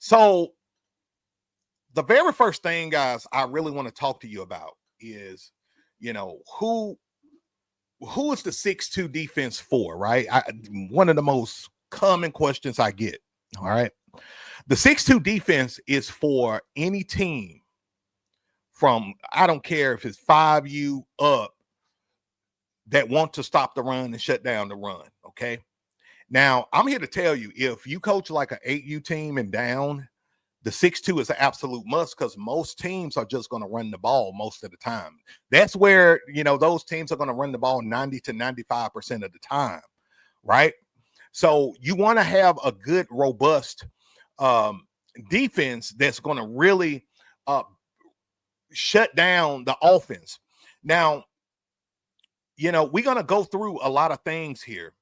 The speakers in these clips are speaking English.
So the very first thing, guys, I really want to talk to you about is, who is the 6'2" defense for, right? One of the most common questions I get. All right. The 6'2" defense is for any team from, I don't care if it's 5U up, that want to stop the run and shut down the run. Okay. Now, I'm here to tell you, if you coach like an 8U team and down, the 6'2" is an absolute must, because most teams are just going to run the ball most of the time. That's where, those teams are going to run the ball 90 to 95% of the time, right? So you want to have a good, robust defense that's going to really shut down the offense. Now, we're going to go through a lot of things here,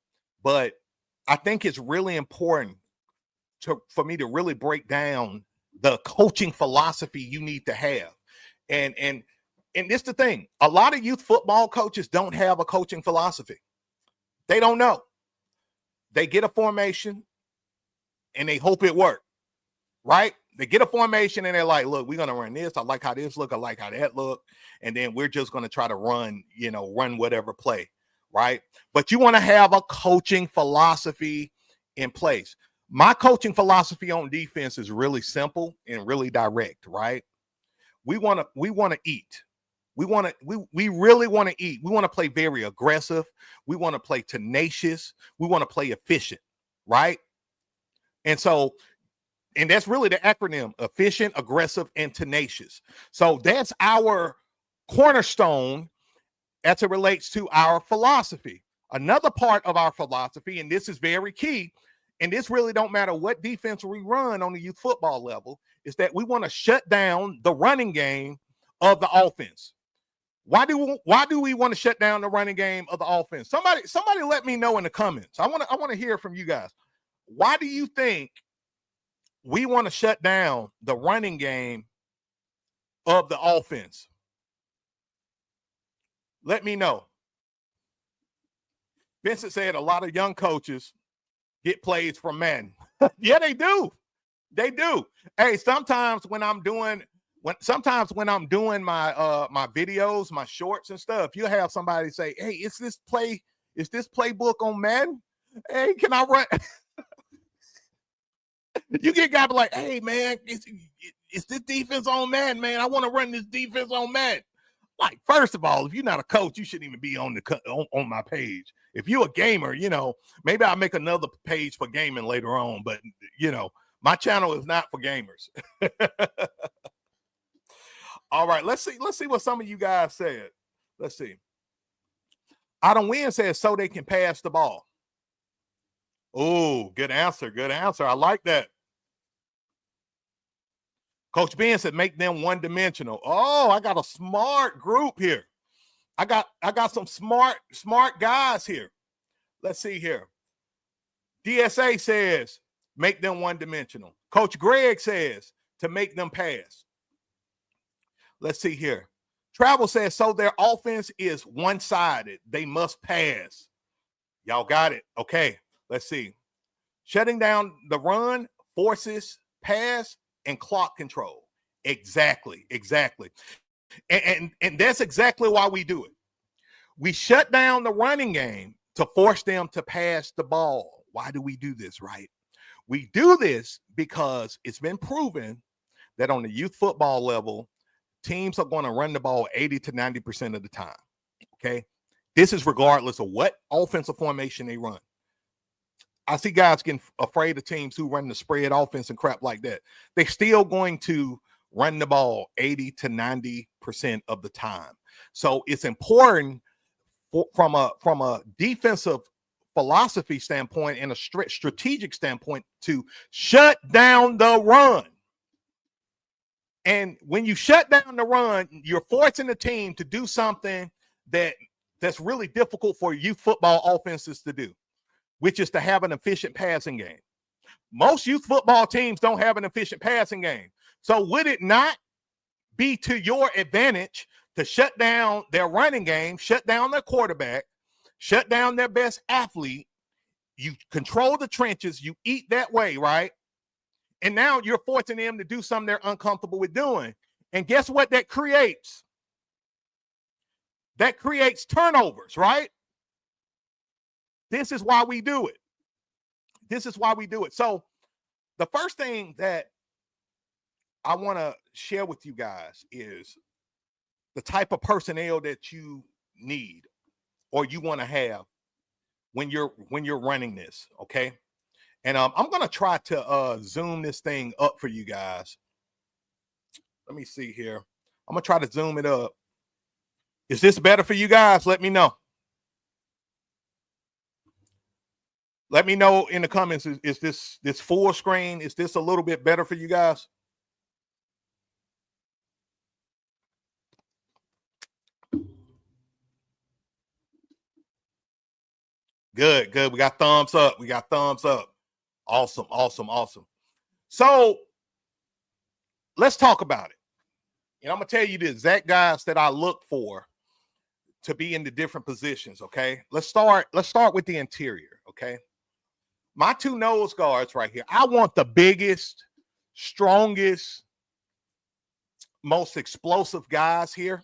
but I think it's really important for me to really break down the coaching philosophy you need to have. And this the thing. A lot of youth football coaches don't have a coaching philosophy. They don't know. They get a formation and they hope it works, right? They get a formation and they're like, look, we're going to run this. I like how this look. I like how that look. And then we're just going to try to run whatever play, right? But you want to have a coaching philosophy in place. My coaching philosophy on defense is really simple and really direct, right? We want to eat. We really want to eat. We want to play very aggressive. We want to play tenacious. We want to play efficient, right? And that's really the acronym: efficient, aggressive, and tenacious. So that's our cornerstone as it relates to our philosophy. Another part of our philosophy, and this is very key, and this really don't matter what defense we run on the youth football level, is that we want to shut down the running game of the offense. Why do we want to shut down the running game of the offense? Somebody let me know in the comments. I want to hear from you guys. Why do you think we want to shut down the running game of the offense? Let me know. Vincent said a lot of young coaches get plays from Madden. Yeah, they do. They do. Hey, sometimes when I'm doing my my videos, my shorts and stuff, you'll have somebody say, hey, is this playbook on Madden? Hey, can I run? You get guys like, hey, man, is this defense on Madden, man? I want to run this defense on Madden. Like, first of all, if you're not a coach, you shouldn't even be on my page. If you're a gamer, maybe I'll make another page for gaming later on. But, my channel is not for gamers. All right, let's see what some of you guys said. Let's see. Adam Wynn says so they can pass the ball. Oh, good answer. Good answer. I like that. Coach Ben said make them one-dimensional. Oh, I got a smart group here. I got some smart guys here. Let's see here. DSA says make them one-dimensional. Coach Greg says to make them pass. Let's see here. Travel says so their offense is one-sided. They must pass. Y'all got it. Okay, let's see. Shutting down the run forces pass and clock control. Exactly. And that's exactly why we do it. We shut down the running game to force them to pass the ball. Why do we do this, right? We do this because it's been proven that on the youth football level, teams are going to run the ball 80 to 90% of the time. Okay. This is regardless of what offensive formation they run. I see guys getting afraid of teams who run the spread offense and crap like that. They're still going to run the ball 80 to 90% of the time. So it's important from a defensive philosophy standpoint and a strategic standpoint to shut down the run. And when you shut down the run, you're forcing the team to do something that's really difficult for youth football offenses to do, which is to have an efficient passing game. Most youth football teams don't have an efficient passing game. So would it not be to your advantage to shut down their running game, shut down their quarterback, shut down their best athlete? You control the trenches, you eat that way, right? And now you're forcing them to do something they're uncomfortable with doing. And guess what that creates? That creates turnovers, right? This is why we do it. This is why we do it. So the first thing that I want to share with you guys is the type of personnel that you need or you want to have when you're running this, okay? And I'm going to try to zoom this thing up for you guys. Let me see here. I'm going to try to zoom it up. Is this better for you guys? Let me know. Let me know in the comments. Is this full screen? Is this a little bit better for you guys? Good, good. We got thumbs up. We got thumbs up. Awesome, awesome, awesome. So let's talk about it. And I'm going to tell you the exact guys that I look for to be in the different positions, okay? Let's start with the interior, okay? My two nose guards right here. I want the biggest, strongest, most explosive guys here,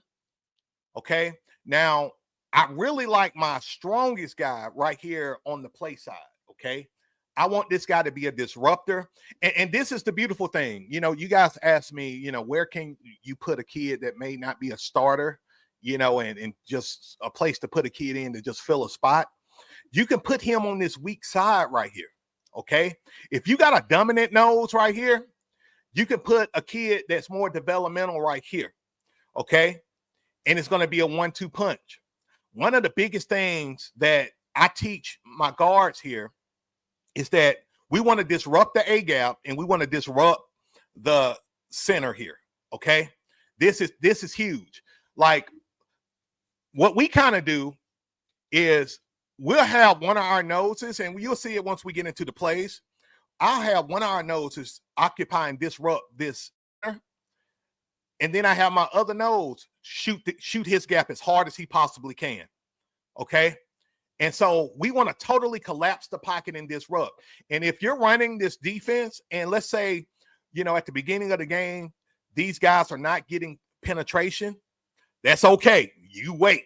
okay? Now, I really like my strongest guy right here on the play side, okay? I want this guy to be a disruptor. And this is the beautiful thing. You know, you guys ask me, you know, where can you put a kid that may not be a starter, you know, and just a place to put a kid in to just fill a spot? You can put him on this weak side right here, okay? If you got a dominant nose right here, you can put a kid that's more developmental right here, okay? And it's going to be a 1-2 punch. One of the biggest things that I teach my guards here is that we want to disrupt the A gap and we want to disrupt the center here, okay? This is huge. Like, what we kind of do is we'll have one of our noses, and you'll see it once we get into the plays. I'll have one of our noses occupy and disrupt this center, and then I have my other nose shoot his gap as hard as he possibly can, okay? And so we want to totally collapse the pocket and disrupt. And if you're running this defense, and let's say, you know, at the beginning of the game, these guys are not getting penetration, that's okay. You wait.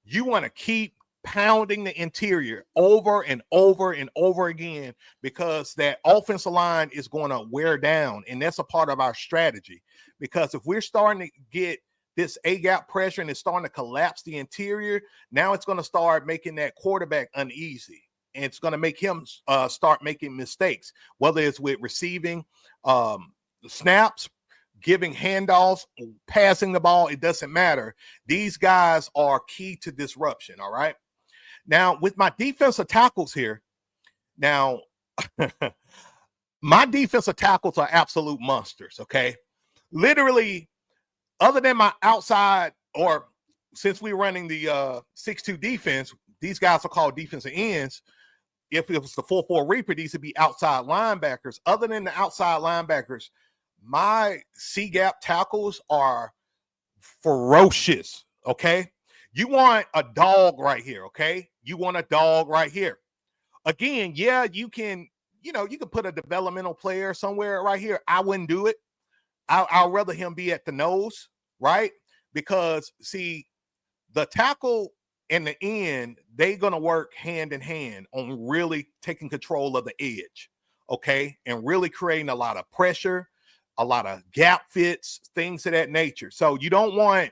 You want to keep pounding the interior over and over and over again, because that offensive line is going to wear down. And that's a part of our strategy, because if we're starting to get this A-gap pressure and it's starting to collapse the interior, now it's going to start making that quarterback uneasy. And it's going to make him start making mistakes, whether it's with receiving snaps, giving handoffs, passing the ball. It doesn't matter. These guys are key to disruption, all right? Now, with my defensive tackles here, now, my defensive tackles are absolute monsters, okay? Literally, other than my outside, or since we're running the 6-2 defense, these guys are called defensive ends. If it was the 4-4 Reaper, these would be outside linebackers. Other than the outside linebackers, my C-gap tackles are ferocious, okay? You want a dog right here, okay? You want a dog right here. Again, yeah, you can put a developmental player somewhere right here. I wouldn't do it. I'd rather him be at the nose, right? Because, see, the tackle and the end, they're going to work hand in hand on really taking control of the edge, okay? And really creating a lot of pressure, a lot of gap fits, things of that nature. So you don't want,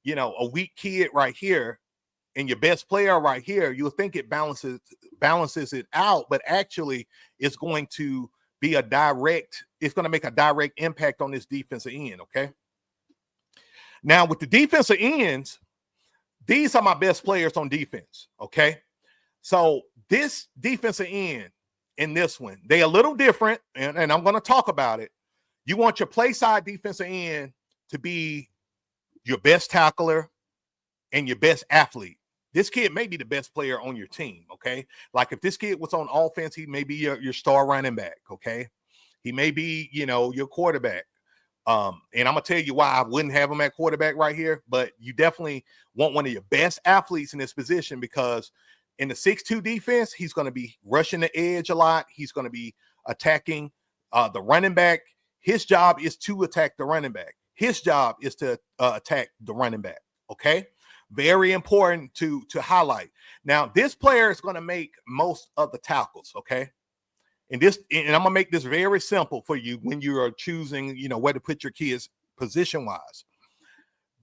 you know, a weak kid right here and your best player right here. You'll think it balances it out, but actually it's going to be it's going to make a direct impact on this defensive end, okay? Now, with the defensive ends, these are my best players on defense, okay? So this defensive end and this one, they a little different, and I'm going to talk about it. You want your play side defensive end to be your best tackler and your best athlete. This kid may be the best player on your team, okay? Like, if this kid was on offense, he may be your star running back, okay? He may be, you know, your quarterback. And I'm going to tell you why I wouldn't have him at quarterback right here, but you definitely want one of your best athletes in this position, because in the 6-2 defense, he's going to be rushing the edge a lot. He's going to be attacking The running back, his job is to attack the running back. His job is to attack the running back. Okay, very important to highlight. Now, this player is going to make most of the tackles. Okay, and I'm gonna make this very simple for you when you are choosing, where to put your kids position wise.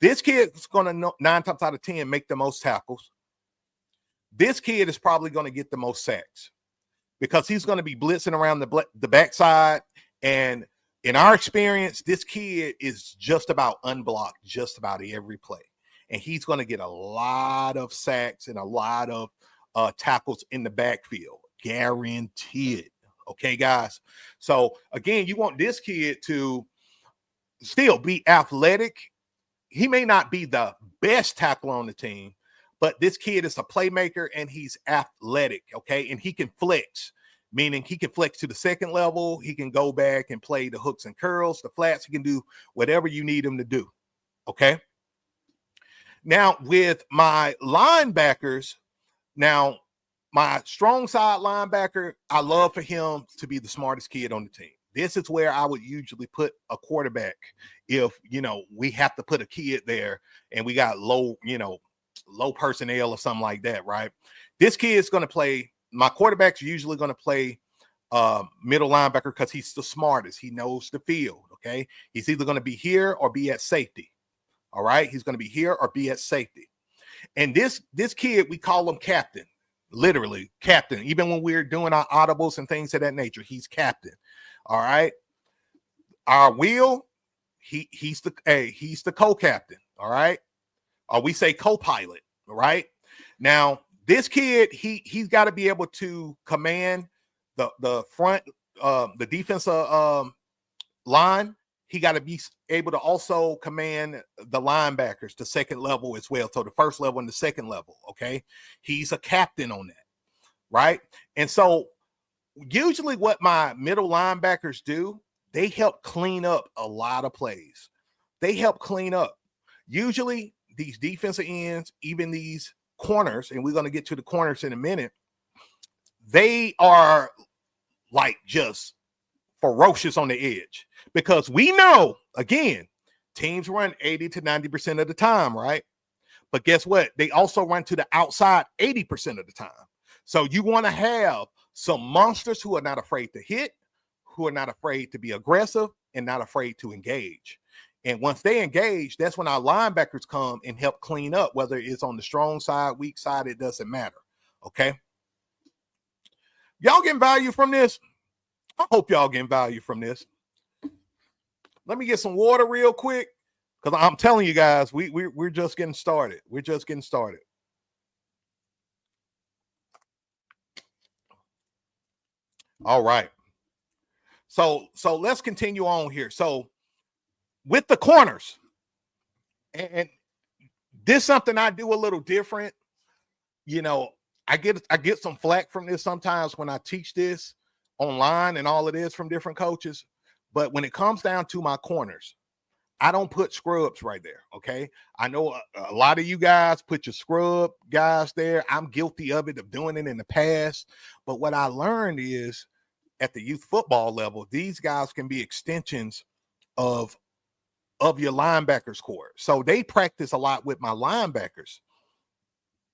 This kid is going to 9 times out of 10 make the most tackles. This kid is probably going to get the most sacks because he's going to be blitzing around the backside. And in our experience, this kid is just about unblocked just about every play. And he's going to get a lot of sacks and a lot of tackles in the backfield, guaranteed. Okay, guys. So again, you want this kid to still be athletic. He may not be the best tackler on the team, but this kid is a playmaker and he's athletic, okay? And he can flex, meaning he can flex to the second level. He can go back and play the hooks and curls, the flats. He can do whatever you need him to do, okay? Now, with my linebackers, my strong side linebacker, I love for him to be the smartest kid on the team. This is where I would usually put a quarterback if, we have to put a kid there and we got low personnel or something like that, right? This kid is going to play, my quarterback's usually going to play middle linebacker because he's the smartest. He knows the field, okay? He's either going to be here or be at safety, all right? He's going to be here or be at safety. And this kid, we call him captain, literally captain. Even when we're doing our audibles and things of that nature, he's captain. All right. Our wheel, he's the co-captain. All right. Or we say co-pilot. All right. Now, this kid, he's got to be able to command the front, the defensive line. He got to be able to also command the linebackers, the second level as well. So the first level and the second level. Okay. He's a captain on that. Right. And so usually what my middle linebackers do, they help clean up a lot of plays. They help clean up. Usually these defensive ends, even these corners, and we're going to get to the corners in a minute, they are like just ferocious on the edge because we know, again, teams run 80 to 90% of the time, right? But guess what? They also run to the outside 80% of the time. So you want to have some monsters who are not afraid to hit, who are not afraid to be aggressive, and not afraid to engage. And once they engage, that's when our linebackers come and help clean up, whether it's on the strong side, weak side, it doesn't matter. Okay. Y'all getting value from this? I hope y'all getting value from this. Let me get some water real quick because I'm telling you guys, we're just getting started. We're just getting started. All right. So let's continue on here. So with the corners, and this is something I do a little different. I get some flack from this sometimes when I teach this online and all it is from different coaches. But when it comes down to my corners, I don't put scrubs right there. Okay. I know a lot of you guys put your scrub guys there. I'm guilty of doing it in the past. But what I learned is at the youth football level, these guys can be extensions of your linebackers core. So they practice a lot with my linebackers.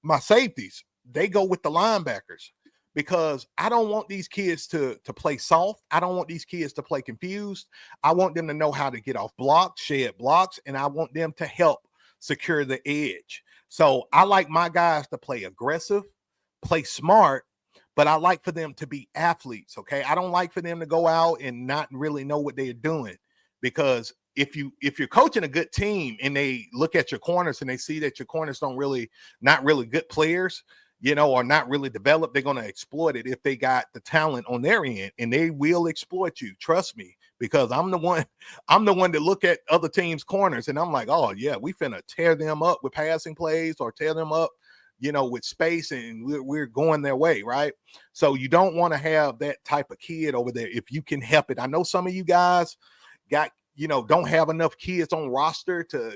My safeties, they go with the linebackers because I don't want these kids to play soft. I don't want these kids to play confused. I want them to know how to get off blocks, shed blocks, and I want them to help secure the edge. So I like my guys to play aggressive, play smart, but I like for them to be athletes, okay? I don't like for them to go out and not really know what they're doing because if you're coaching a good team and they look at your corners and they see that your corners not really good players, or not really developed, they're going to exploit it if they got the talent on their end, and they will exploit you. Trust me, because I'm the one that look at other teams' corners and I'm like, oh yeah, we finna tear them up with passing plays or tear them up, with space, and we're going their way, right? So you don't want to have that type of kid over there if you can help it. I know some of you guys don't have enough kids on roster to,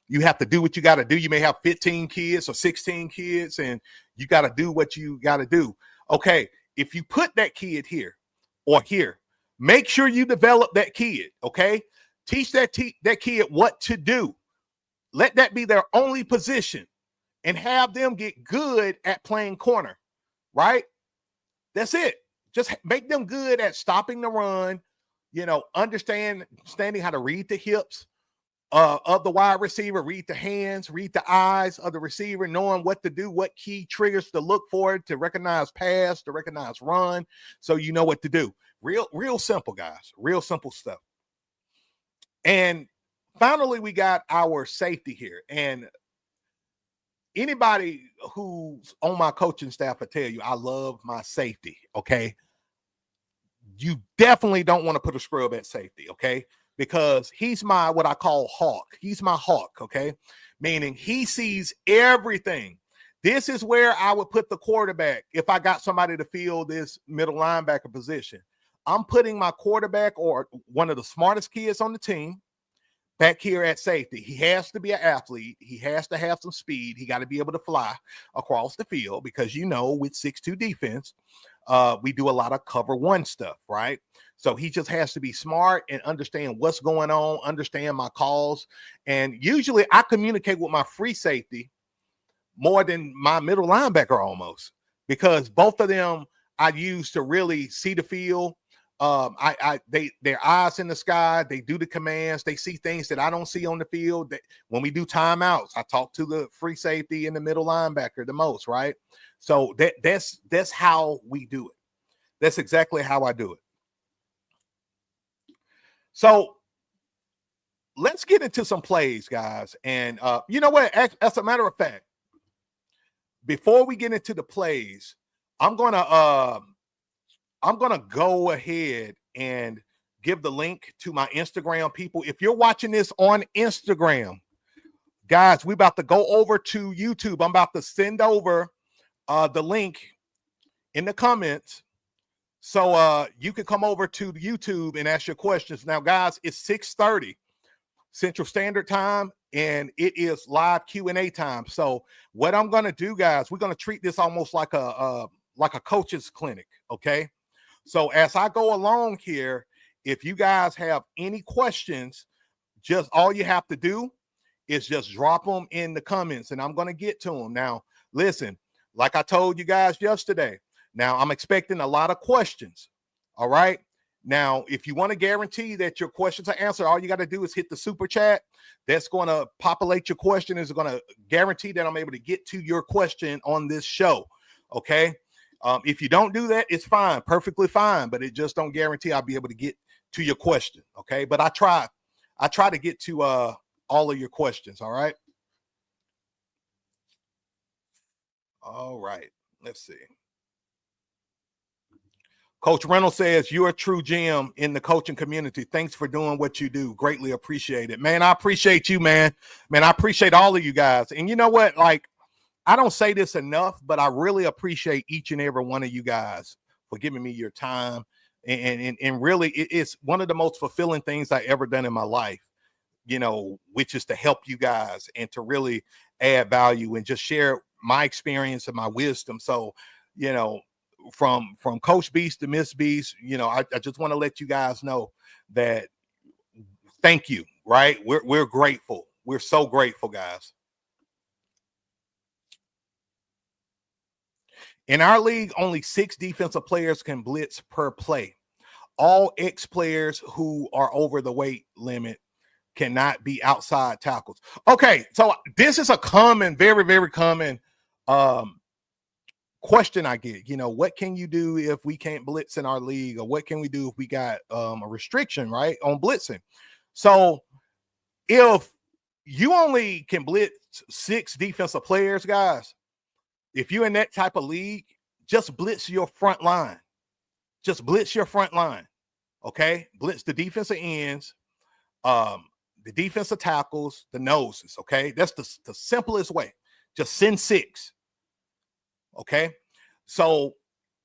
you have to do what you got to do. You may have 15 kids or 16 kids and you got to do what you got to do. Okay. If you put that kid here or here, Make sure you develop that kid, okay? Teach that kid what to do. Let that be their only position and have them get good at playing corner, right? That's it. Just make them good at stopping the run, understanding how to read the hips of the wide receiver, read the hands, read the eyes of the receiver, knowing what to do, what key triggers to look for, to recognize pass, to recognize run, so you know what to do. Real simple, guys. Real simple stuff. And finally, we got our safety here. And anybody who's on my coaching staff will tell you I love my safety, okay? You definitely don't want to put a scrub at safety, okay? Because he's my, what I call hawk. He's my hawk, okay? Meaning he sees everything. This is where I would put the quarterback if I got somebody to fill this middle linebacker position. I'm putting my quarterback or one of the smartest kids on the team back here at safety. He has to be an athlete. He has to have some speed. He got to be able to fly across the field because, with 6'2" defense, we do a lot of cover one stuff, right? So he just has to be smart and understand what's going on, understand my calls. And usually I communicate with my free safety more than my middle linebacker almost, because both of them I use to really see the field. Their eyes in the sky, they do the commands, they see things that I don't see on the field. That when we do timeouts, I talk to the free safety and the middle linebacker the most, right? So that's how we do it. That's exactly how I do it. So let's get into some plays, guys. And you know what? As a matter of fact, before we get into the plays, I'm gonna go ahead and give the link to my Instagram people. If you're watching this on Instagram, guys, we about to go over to YouTube. I'm about to send over the link in the comments. So you can come over to YouTube and ask your questions. Now, guys, it's 6:30 Central Standard Time, and it is live Q&A time. So what I'm going to do, guys, we're going to treat this almost like a coach's clinic, okay? So as I go along here, if you guys have any questions, just all you have to do is just drop them in the comments, and I'm going to get to them. Now, listen, like I told you guys yesterday, now I'm expecting a lot of questions, all right? Now, if you want to guarantee that your questions are answered, all you got to do is hit the super chat. That's going to populate your question. It's going to guarantee that I'm able to get to your question on this show, okay? If you don't do that, it's fine, perfectly fine, but it just don't guarantee I'll be able to get to your question, okay? But I try to get to all of your questions, all right? All right, let's see. Coach Reynolds says, you're a true gem in the coaching community. Thanks for doing what you do. Greatly appreciate it. Man, I appreciate you, man. Man, I appreciate all of you guys. And you know what? Like, I don't say this enough, but I really appreciate each and every one of you guys for giving me your time. And really, it's one of the most fulfilling things I ever done in my life, which is to help you guys and to really add value and just share my experience and my wisdom. So, from Coach Beast to Miss Beast, I just want to let you guys know that thank you, right? We're grateful. We're so grateful, guys. In our league, only 6 defensive players can blitz per play. All X players who are over the weight limit cannot be outside tackles. Okay, so this is a common, very, very common question I get. What can you do if we can't blitz in our league, or what can we do if we got a restriction, right, on blitzing? So if you only can blitz 6 defensive players, guys, if you're in that type of league, just blitz your front line. Just blitz your front line, okay? Blitz the defensive ends, the defensive tackles, the noses, okay? That's the simplest way. Just send 6. Okay, so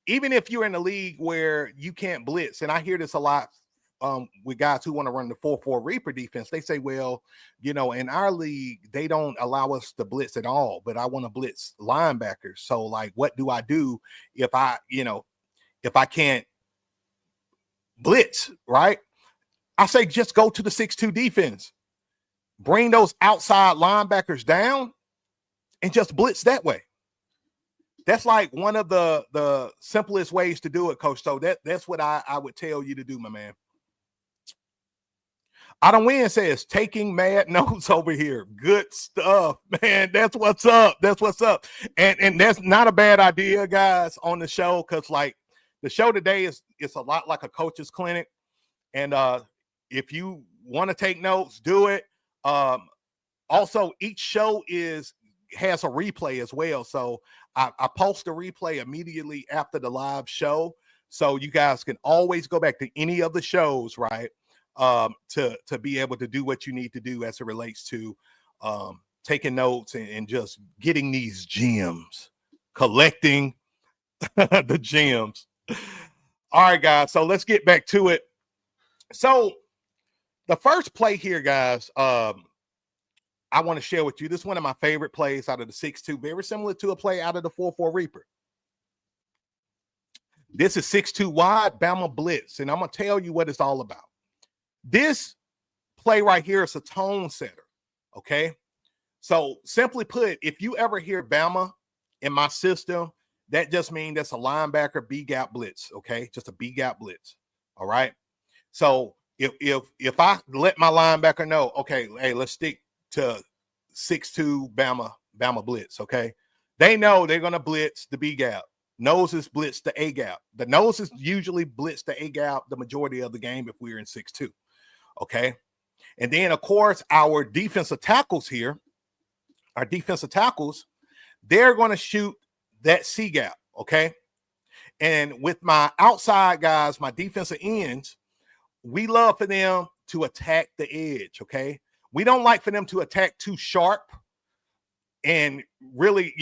even if you're in a league where you can't blitz, and I hear this a lot with guys who want to run the 4-4 Reaper defense, they say, well, in our league, they don't allow us to blitz at all, but I want to blitz linebackers. So, like, what do I do if I can't blitz, right? I say just go to the 6-2 defense. Bring those outside linebackers down and just blitz that way. That's like one of the simplest ways to do it, Coach. So that's what I would tell you to do, my man. I don't win says taking mad notes over here. Good stuff, man. That's what's up. That's what's up. And that's not a bad idea, guys, on the show, because like the show today is it's a lot like a coach's clinic. And if you want to take notes, do it. Also, each show has a replay as well. So I post a replay immediately after the live show. So you guys can always go back to any of the shows, right? To be able to do what you need to do as it relates to taking notes and just getting these gems, collecting the gems. All right, guys. So let's get back to it. So the first play here, guys, I want to share with you. This is one of my favorite plays out of the 6-2, very similar to a play out of the 4-4 Reaper. This is 6-2 wide, Bama blitz, and I'm going to tell you what it's all about. This play right here is a tone setter, okay? So simply put, if you ever hear Bama in my system, that just means that's a linebacker B-gap blitz, okay? Just a B-gap blitz, all right? So if I let my linebacker know, okay, hey, let's stick to 6-2 Bama blitz, okay? They know they're going to blitz the B-gap. Noses blitz the A-gap. The noses usually blitz the A-gap the majority of the game if we're in 6-2, okay? And then, of course, our defensive tackles here, they're going to shoot that C-gap, okay? And with my outside guys, my defensive ends, we love for them to attack the edge, okay? We don't like for them to attack too sharp and really,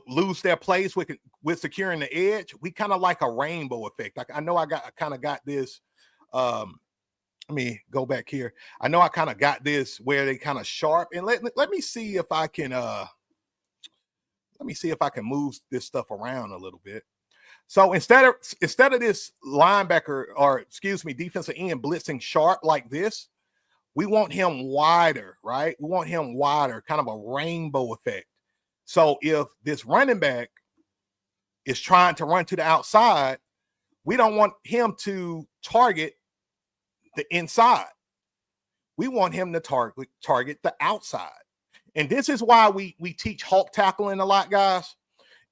lose their place with securing the edge. We kind of like a rainbow effect. Like I know I kind of got this. Let me go back here. I know I kind of got this where they kind of sharp. And let me see if I can move this stuff around a little bit. So instead of this linebacker, or excuse me, defensive end blitzing sharp like this, we want him wider, right? We want him wider, kind of a rainbow effect. So if this running back is trying to run to the outside, we don't want him to target the inside. We want him to target the outside. And this is why we teach hawk tackling a lot, guys.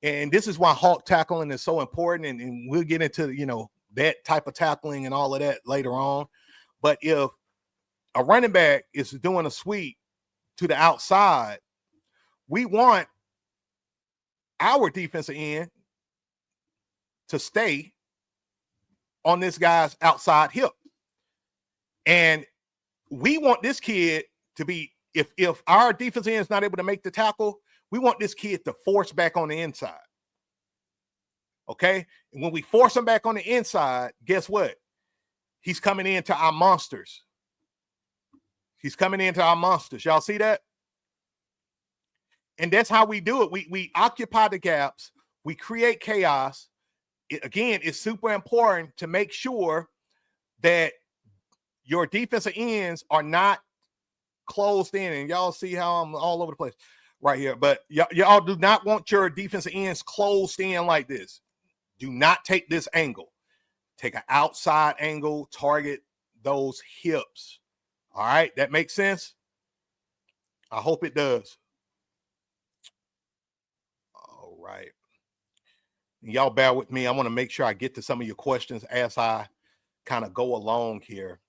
And this is why hawk tackling is so important. And we'll get into, that type of tackling and all of that later on. But if a running back is doing a sweep to the outside, we want our defensive end to stay on this guy's outside hip. And we want this kid to be, if our defensive end is not able to make the tackle, we want this kid to force back on the inside. Okay? And when we force him back on the inside, guess what? He's coming into our monsters. Y'all see that? And that's how we do it. We occupy the gaps. We create chaos. Again, it's super important to make sure that your defensive ends are not closed in. And y'all see how I'm all over the place right here. But y'all do not want your defensive ends closed in like this. Do not take this angle. Take an outside angle. Target those hips. All right? That makes sense? I hope it does. All right. Y'all bear with me. I want to make sure I get to some of your questions as I kind of go along here.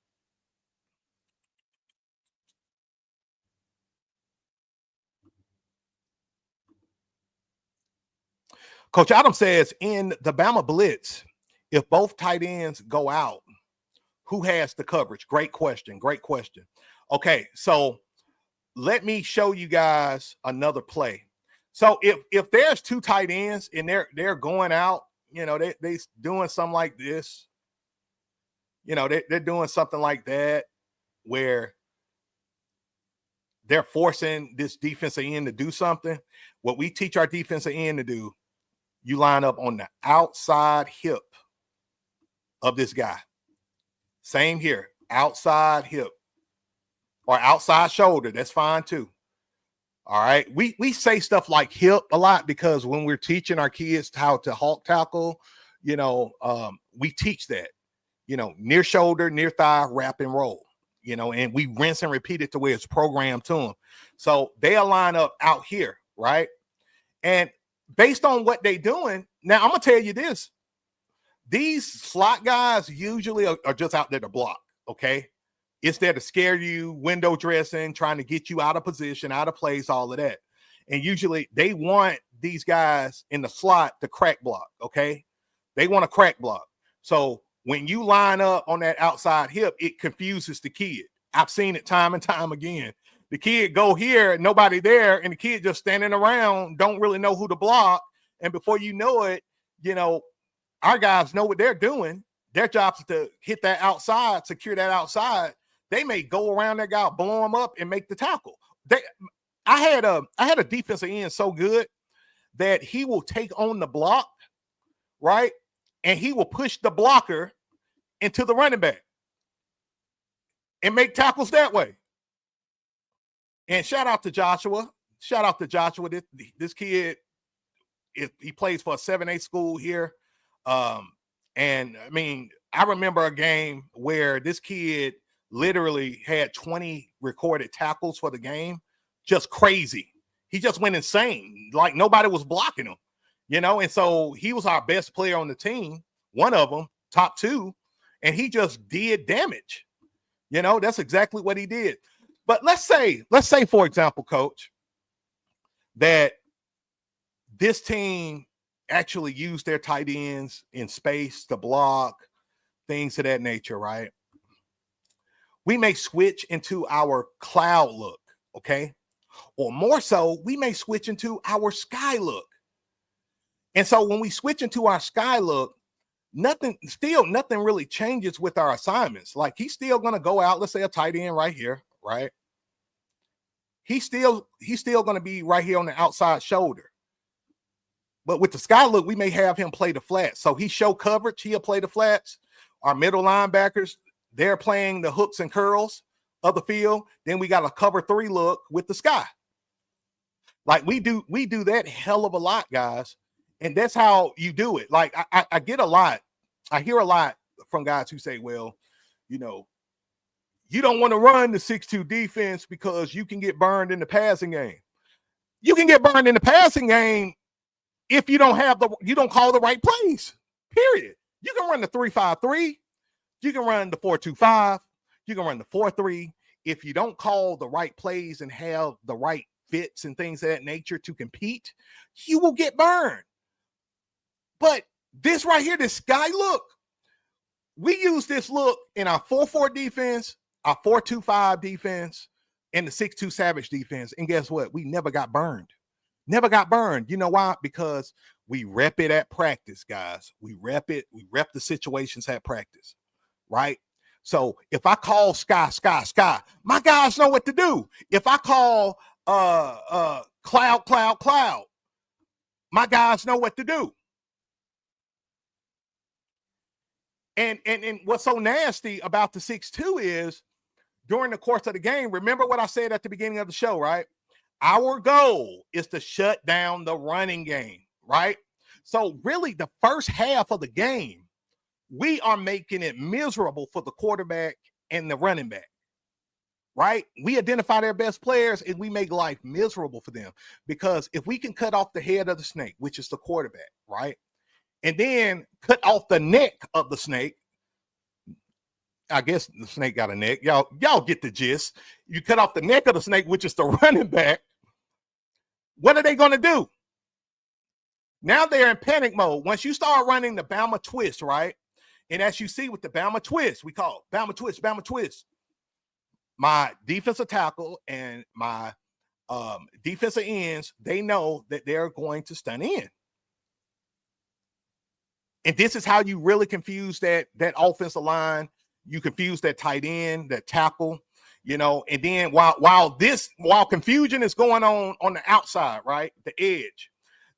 Coach Adam says, in the Bama blitz, if both tight ends go out, who has the coverage? Great question. Okay, so let me show you guys another play. So if there's two tight ends and they're going out, they doing something like this, they're doing something like that where they're forcing this defensive end to do something. What we teach our defensive end to do, you line up on the outside hip of this guy. Same here. Outside hip or outside shoulder. That's fine too. All right. We say stuff like hip a lot because when we're teaching our kids how to hawk tackle, we teach that, near shoulder, near thigh, wrap and roll, and we rinse and repeat it the way it's programmed to them. So they'll line up out here, right? And based on what they're doing, now I'm going to tell you this. These slot guys usually are just out there to block, okay? It's there to scare you, window dressing, trying to get you out of position, out of place, all of that. And usually they want these guys in the slot to crack block, okay? They want to crack block. So when you line up on that outside hip, it confuses the kid. I've seen it time and time again. The kid go here, nobody there, and the kid just standing around, don't really know who to block. And before you know it, our guys know what they're doing. Their job is to hit that outside, secure that outside. They may go around that guy, blow him up, and make the tackle. I had a defensive end so good that he will take on the block, right? And he will push the blocker into the running back and make tackles that way. And shout out to Joshua. This kid, he plays for a 7A school here. And I mean, I remember a game where this kid literally had 20 recorded tackles for the game. Just crazy. He just went insane. Like nobody was blocking him, and so he was our best player on the team, one of them, top two, and he just did damage. That's exactly what he did. But let's say, for example, coach, that this team actually used their tight ends in space to block, things of that nature, right? We may switch into our cloud look, okay? Or more so, we may switch into our sky look. And so when we switch into our sky look, nothing really changes with our assignments. Like he's still going to go out, let's say a tight end right here, right? He's still going to be right here on the outside shoulder. But with the sky look, we may have him play the flats. So he show coverage, he'll play the flats. Our middle linebackers, they're playing the hooks and curls of the field. Then we got a cover 3 look with the sky. Like we do that hell of a lot, guys. And that's how you do it. Like I get a lot. I hear a lot from guys who say, well, you don't want to run the 6-2 defense because you can get burned in the passing game. You can get burned in the passing game if you don't call the right plays, period. You can run the 3-5-3. You can run the 4-2-5. You can run the 4-3. If you don't call the right plays and have the right fits and things of that nature to compete, you will get burned. But this right here, this sky look, we use this look in our 4-4 defense, our 4-2-5 defense, and the 6-2 Savage defense. And guess what? We never got burned. Never got burned. You know why? Because we rep it at practice, guys. We rep it. We rep the situations at practice, right? So if I call sky, my guys know what to do. If I call cloud, my guys know what to do. And what's so nasty about the 6-2 is during the course of the game, remember what I said at the beginning of the show, right? Our goal is to shut down the running game, right? So really the first half of the game, we are making it miserable for the quarterback and the running back, right? We identify their best players and we make life miserable for them because if we can cut off the head of the snake, which is the quarterback, right? And then cut off the neck of the snake. I guess the snake got a neck. Y'all get the gist. You cut off the neck of the snake, which is the running back. What are they going to do? Now they're in panic mode. Once you start running the Bama twist, right? And as you see with the Bama twist, we call it Bama twist. My defensive tackle and my defensive ends, they know that they're going to stun in. And this is how you really confuse that offensive line. You confuse that tight end, that tackle, and then while confusion is going on the outside, right? The edge,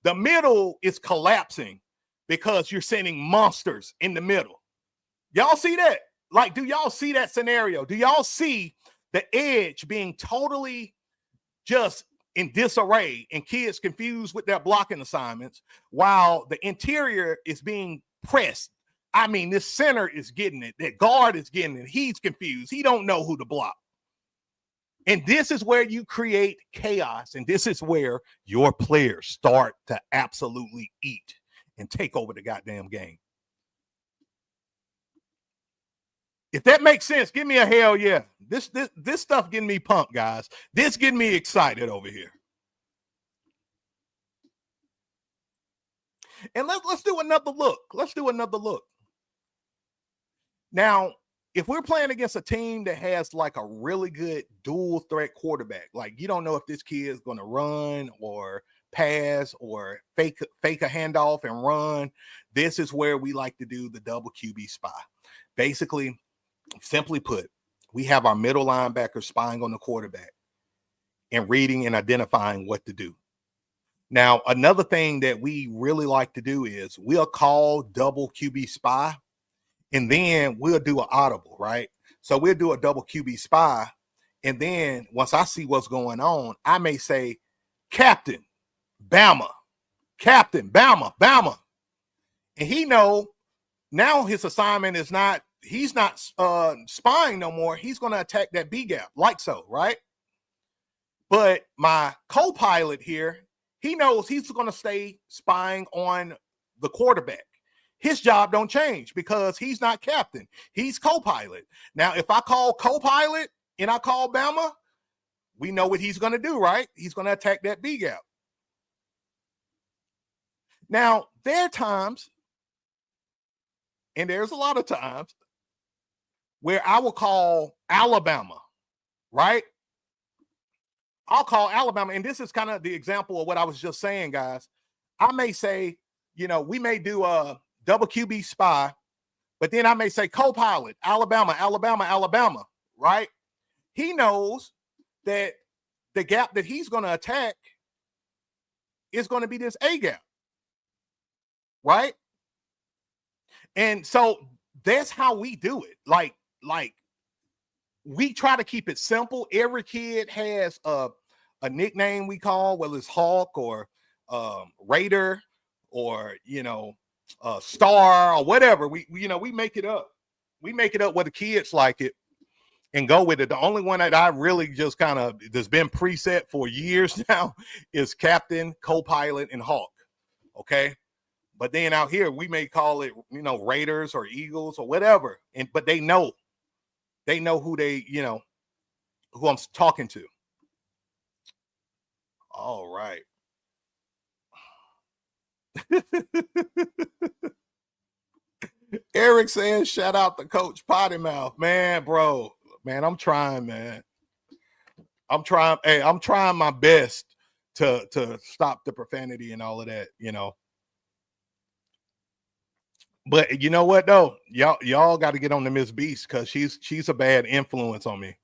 the middle is collapsing because you're sending monsters in the middle. Y'all see that? Like, do y'all see that scenario? Do y'all see the edge being totally just in disarray and kids confused with their blocking assignments while the interior is being pressed? I mean, this center is getting it. That guard is getting it. He's confused. He don't know who to block. And this is where you create chaos. And this is where your players start to absolutely eat and take over the goddamn game. If that makes sense, give me a hell yeah. This stuff getting me pumped, guys. This getting me excited over here. And let's do another look. Let's do another look. Now, if we're playing against a team that has like a really good dual threat quarterback, like you don't know if this kid is going to run or pass or fake a handoff and run, this is where we like to do the double QB spy. Basically, simply put, we have our middle linebacker spying on the quarterback and reading and identifying what to do. Now, another thing that we really like to do is we'll call double QB spy, and then we'll do an audible, right? So we'll do a double QB spy, and then once I see what's going on, I may say, Captain Bama, Captain Bama, Bama. And he know now his assignment is not, he's not spying no more. He's going to attack that B gap like so, right? But my co-pilot here, he knows he's going to stay spying on the quarterback. His job don't change because he's not captain. He's co-pilot. Now, if I call co-pilot and I call Bama, we know what he's going to do, right? He's going to attack that B gap. Now, there are times, and there's a lot of times, where I will call Alabama, right? I'll call Alabama, and this is kind of the example of what I was just saying, guys. I may say, you know, we may do a double QB spy, but then I may say co-pilot, Alabama, Alabama, Alabama, right? He knows that the gap that he's going to attack is going to be this A gap, right? And so that's how we do it. Like we try to keep it simple. Every kid has a nickname we call, whether it's Hawk or Raider or, you know, Star or whatever. We make it up. We make it up where the kids like it and go with it. The only one that I really just kind of that's been preset for years now is Captain, Co-pilot, and Hawk. Okay. But then out here, we may call it, you know, Raiders or Eagles or whatever. But they know who they, you know, who I'm talking to. All right. Eric says, shout out to Coach Potty Mouth. Man, bro. Man, I'm trying, man. I'm trying. Hey, I'm trying my best to stop the profanity and all of that, you know. But you know what though? Y'all got to get on the Miss Beast because she's a bad influence on me.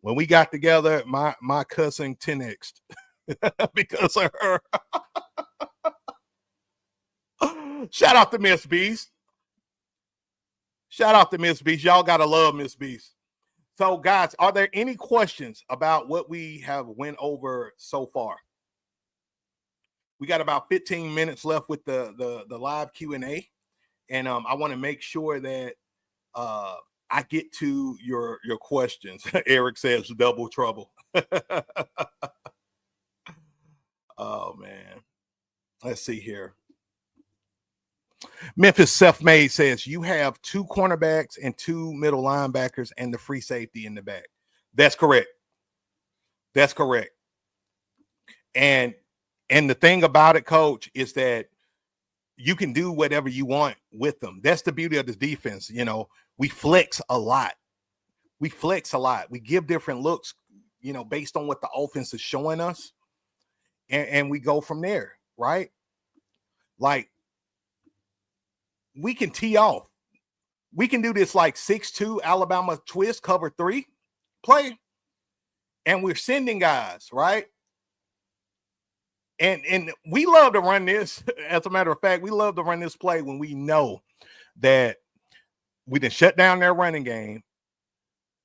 When we got together, my cousin 10x'd because of her. Shout out to Miss Beast. Shout out to Miss Beast. Y'all gotta love Miss Beast. So, guys, are there any questions about what we have went over so far? We got about 15 minutes left with the live Q&A. And I want to make sure that I get to your questions. Eric says double trouble. Oh, man. Let's see here. Memphis Self-Made says you have 2 cornerbacks and 2 middle linebackers and the free safety in the back. That's correct. That's correct. And the thing about it, Coach, is that you can do whatever you want with them. That's the beauty of this defense. You know, we flex a lot. We give different looks, you know, based on what the offense is showing us. And we go from there, right? Like, we can tee off. We can do this like 6-2 Alabama twist cover 3 play. And we're sending guys, right? And we love to run this. As a matter of fact, we love to run this play when we know that We done shut down their running game.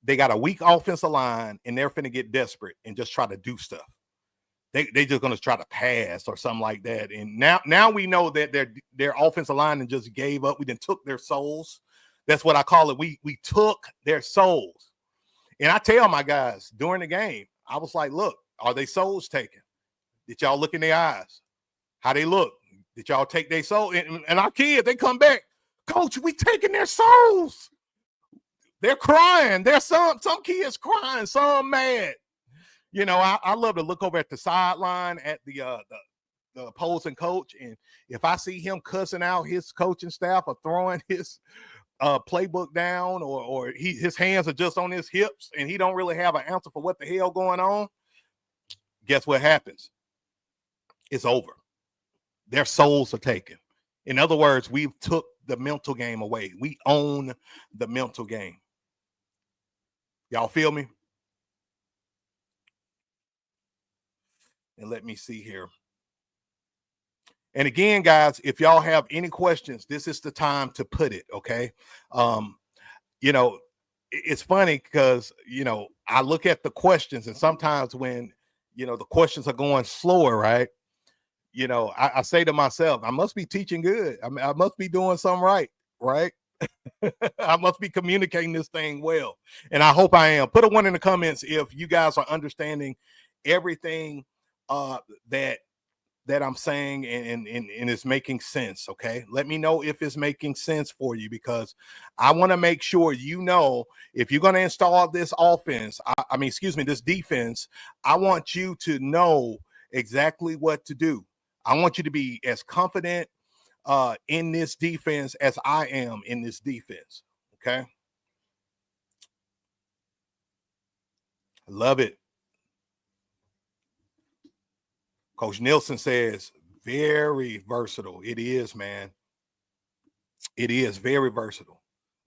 They got a weak offensive line, and they're finna get desperate and just try to do stuff. They just gonna try to pass or something like that. And now we know that their offensive line and just gave up. We then took their souls. That's what I call it. We took their souls. And I tell my guys during the game, I was like, look, are they souls taken? Did y'all look in their eyes? How they look? Did y'all take their soul? And our kids, they come back, Coach, we taking their souls. They're crying. There's some kids crying, some mad. You know, I love to look over at the sideline at the opposing coach, and if I see him cussing out his coaching staff or throwing his playbook down, or his hands are just on his hips and he don't really have an answer for what the hell going on, guess what happens? It's over. Their souls are taken. In other words, we've took the mental game away. We own the mental game. Y'all feel me? And let me see here. And again, guys, if y'all have any questions, this is the time to put it, okay? You know, it's funny because, you know, I look at the questions, and sometimes when, you know, the questions are going slower, right? You know, I say to myself, I must be teaching good. I mean, I must be doing something right? I must be communicating this thing well. And I hope I am. Put a 1 in the comments if you guys are understanding everything that I'm saying and it's making sense. Okay, let me know if it's making sense for you, because I want to make sure you know if you're going to install this offense, this defense, I want you to know exactly what to do. I want you to be as confident in this defense as I am in this defense. Okay, love it. Coach Nielsen says, very versatile. It is, man. It is very versatile.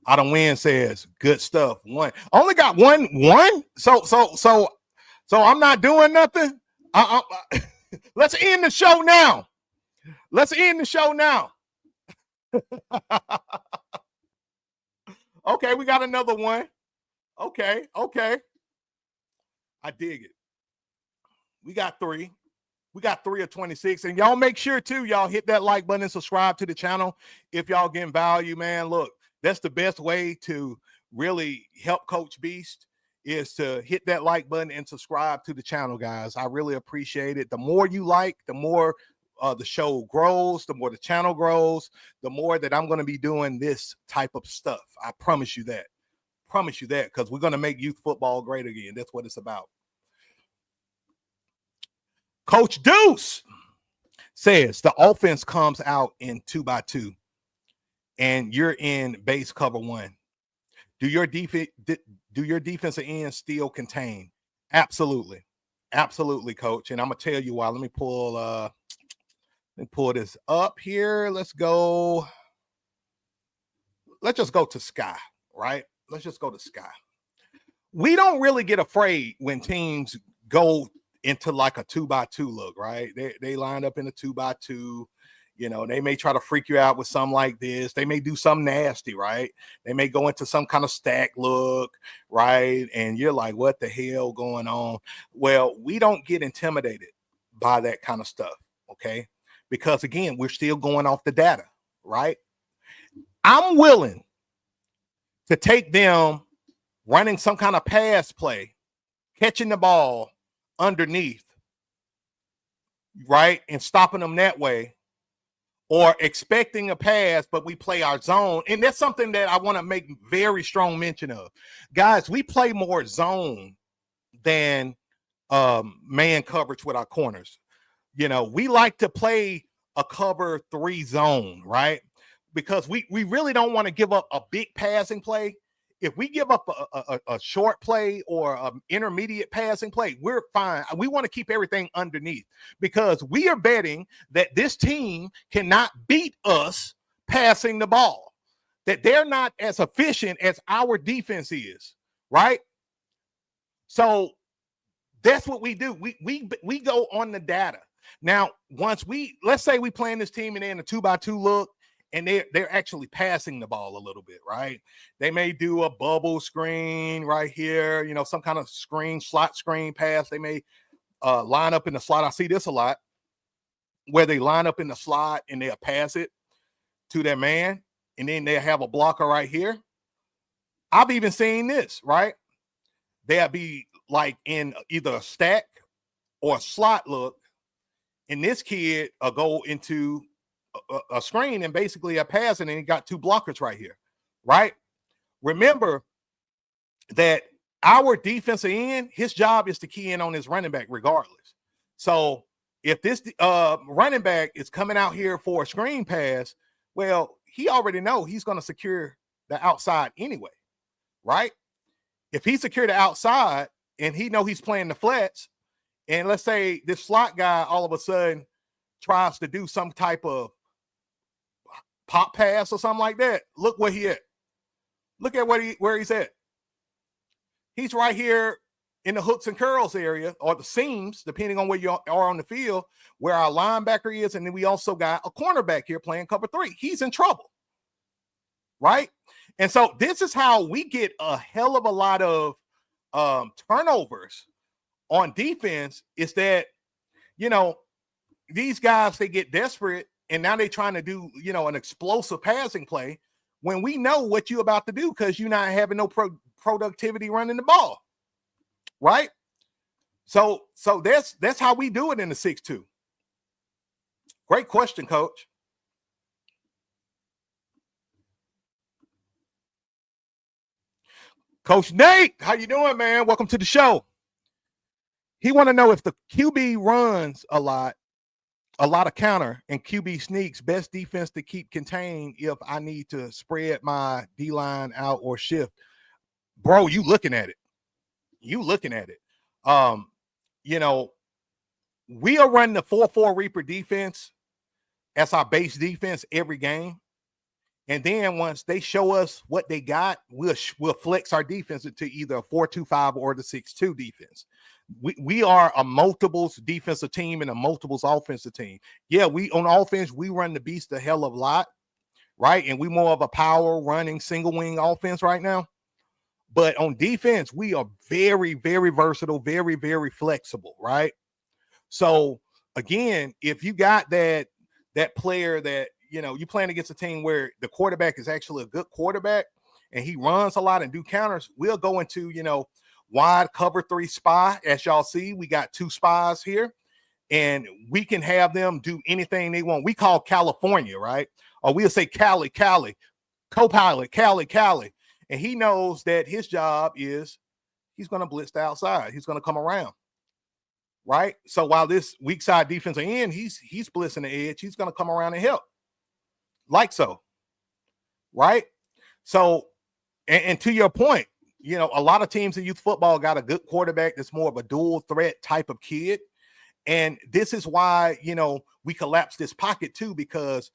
Adam Wynn says, good stuff. One. Only got one. So I'm not doing nothing. Let's end the show now. Okay, we got another one. Okay. I dig it. We got 3. We got 3 of 26. And y'all make sure, too, y'all hit that like button and subscribe to the channel if y'all getting value, man. Look, that's the best way to really help Coach Beast, is to hit that like button and subscribe to the channel, guys. I really appreciate it. The more you like, the more the show grows, the more the channel grows, the more that I'm going to be doing this type of stuff. I promise you that. Because we're going to make youth football great again. That's what it's about. Coach Deuce says the offense comes out in 2x2 and you're in base cover 1. Do your defensive end still contain? Absolutely, coach. And I'm gonna tell you why. Let me pull this up here. Let's just go to Sky, right? Let's just go to Sky. We don't really get afraid when teams go into like a 2x2 look, right? They line up in a 2x2. You know, they may try to freak you out with something like this. They may do something nasty, right? They may go into some kind of stack look, right? And you're like, what the hell going on? Well, we don't get intimidated by that kind of stuff, okay? Because again, we're still going off the data, right? I'm willing to take them running some kind of pass play, catching the ball underneath, right? And stopping them that way, or expecting a pass, but we play our zone. And that's something that I want to make very strong mention of. Guys, we play more zone than man coverage with our corners. You know, we like to play a cover 3 zone, right? Because we really don't want to give up a big passing play. If we give up a short play or an intermediate passing play, we're fine. We want to keep everything underneath, because we are betting that this team cannot beat us passing the ball, that they're not as efficient as our defense is, right? So that's what we do. We go on the data. Now, let's say we playing this team and they're in a 2x2 look, and they're actually passing the ball a little bit, right? They may do a bubble screen right here, you know, some kind of screen, slot screen pass. They may line up in the slot. I see this a lot, where they line up in the slot and they'll pass it to their man, and then they have a blocker right here. I've even seen this, right? They'll be like in either a stack or a slot look, and this kid will go into a screen and basically a pass, and then he got two blockers right here, right? Remember that our defensive end, his job is to key in on his running back regardless. So if this running back is coming out here for a screen pass, well, he already know he's going to secure the outside anyway, right? If he secure the outside and he know he's playing the flats, and let's say this slot guy all of a sudden tries to do some type of pop pass or something like that, look where he at. Look at where he's at. He's right here in the hooks and curls area, or the seams, depending on where you are on the field, where our linebacker is, and then we also got a cornerback here playing cover 3. He's in trouble, right? And so this is how we get a hell of a lot of turnovers on defense, is that, you know, these guys, they get desperate, and now they're trying to do, you know, an explosive passing play when we know what you're about to do, because you're not having no productivity running the ball, right? So that's how we do it in the 6-2. Great question, Coach. Coach Nate, how you doing, man? Welcome to the show. He want to know if the QB runs a lot of counter, and QB sneaks, best defense to keep contained if I need to spread my D-line out or shift. Bro, you looking at it. You know, we are running the 4-4 Reaper defense as our base defense every game. And then once they show us what they got, we'll flex our defense into either a 4-2-5 or the 6-2 defense. We are a multiples defensive team and a multiples offensive team. Yeah, we on offense, we run the beast a hell of a lot, right? And we more of a power running single wing offense right now. But on defense, we are very, very versatile, very, very flexible, right? So again, if you got that player that, you know, you playing against a team where the quarterback is actually a good quarterback and he runs a lot and do counters, we'll go into, you know, wide cover 3 spy. As y'all see, we got 2 spies here, and we can have them do anything they want. We call California, right? Or we'll say Cali, co-pilot, Cali. And he knows that his job is he's going to blitz the outside. He's going to come around, right? So while this weak side defensive end, he's blitzing the edge, he's going to come around and help. Like so, right? So, and to your point, you know, a lot of teams in youth football got a good quarterback that's more of a dual threat type of kid. And this is why, you know, we collapse this pocket too, because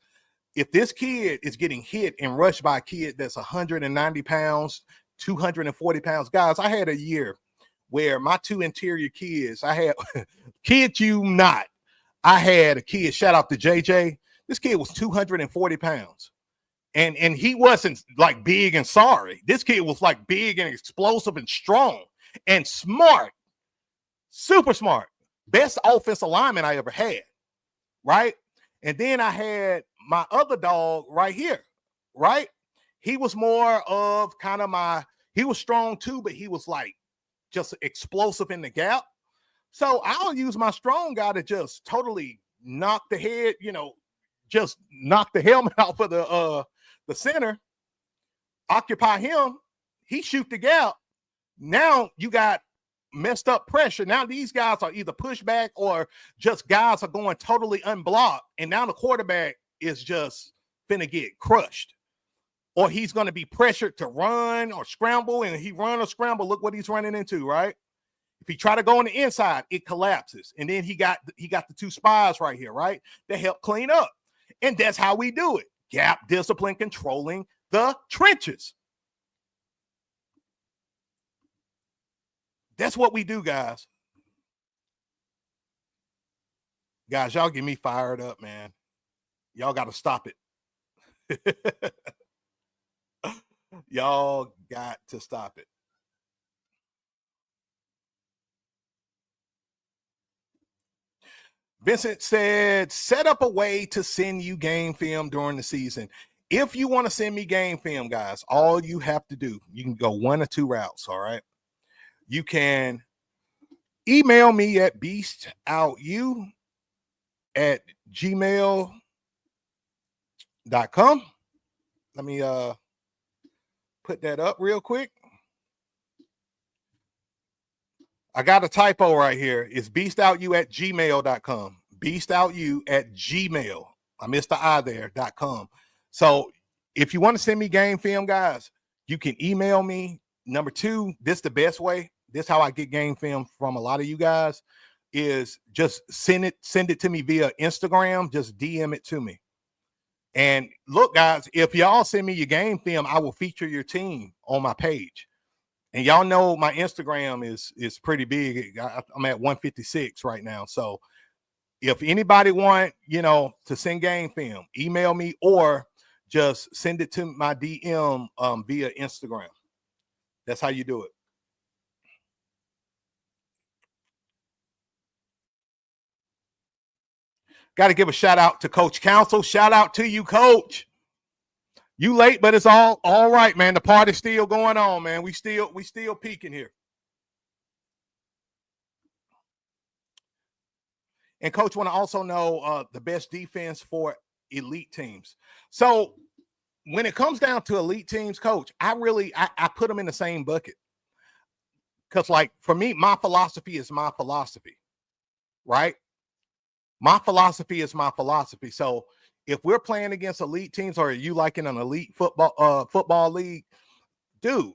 if this kid is getting hit and rushed by a kid that's 190 pounds, 240 pounds, guys, I had a year where my 2 interior kids, I had, kid you not, I had a kid, shout out to JJ. This kid was 240 pounds. And he wasn't like big and sorry. This kid was like big and explosive and strong and smart, super smart. Best offensive lineman I ever had, right? And then I had my other dog right here, right? He was more of kind of he was strong too, but he was like just explosive in the gap. So I'll use my strong guy to just totally knock the head, you know, just knock the helmet off of the center, occupy him, he shoot the gap. Now you got messed up pressure. Now these guys are either pushed back or just guys are going totally unblocked. And now the quarterback is just finna get crushed. Or he's going to be pressured to run or scramble, and he run or scramble. Look what he's running into, right? If he try to go on the inside, it collapses. And then he got the 2 spies right here, right? That help clean up. And that's how we do it. Gap discipline, controlling the trenches. That's what we do, guys. Guys, y'all get me fired up, man. Y'all got to stop it. Y'all got to stop it. Vincent said, set up a way to send you game film during the season. If you want to send me game film, guys, all you have to do, you can go one or two routes, all right? You can email me at beastoutyou@gmail.com. Let me put that up real quick. I got a typo right here. It's beastoutyou@gmail.com. Beastoutyou@gmail. I missed the I there.com. So if you want to send me game film, guys, you can email me. Number two, this is the best way. This is how I get game film from a lot of you guys, is just send it to me via Instagram. Just DM it to me. And look, guys, if y'all send me your game film, I will feature your team on my page. And y'all know my Instagram is pretty big. I'm at 156 right now. So if anybody want, to send game film, email me or just send it to my DM via Instagram. That's how you do it. Got to give a shout out to Coach Council. Shout out to you, Coach. You late, but it's all right, man. The party's still going on, man. We still peaking here. And Coach want to also know the best defense for elite teams. So when it comes down to elite teams, Coach, I put them in the same bucket. Because, like, for me, my philosophy is my philosophy, right? My philosophy is my philosophy. So if we're playing against elite teams, or are you like in an elite football league, dude,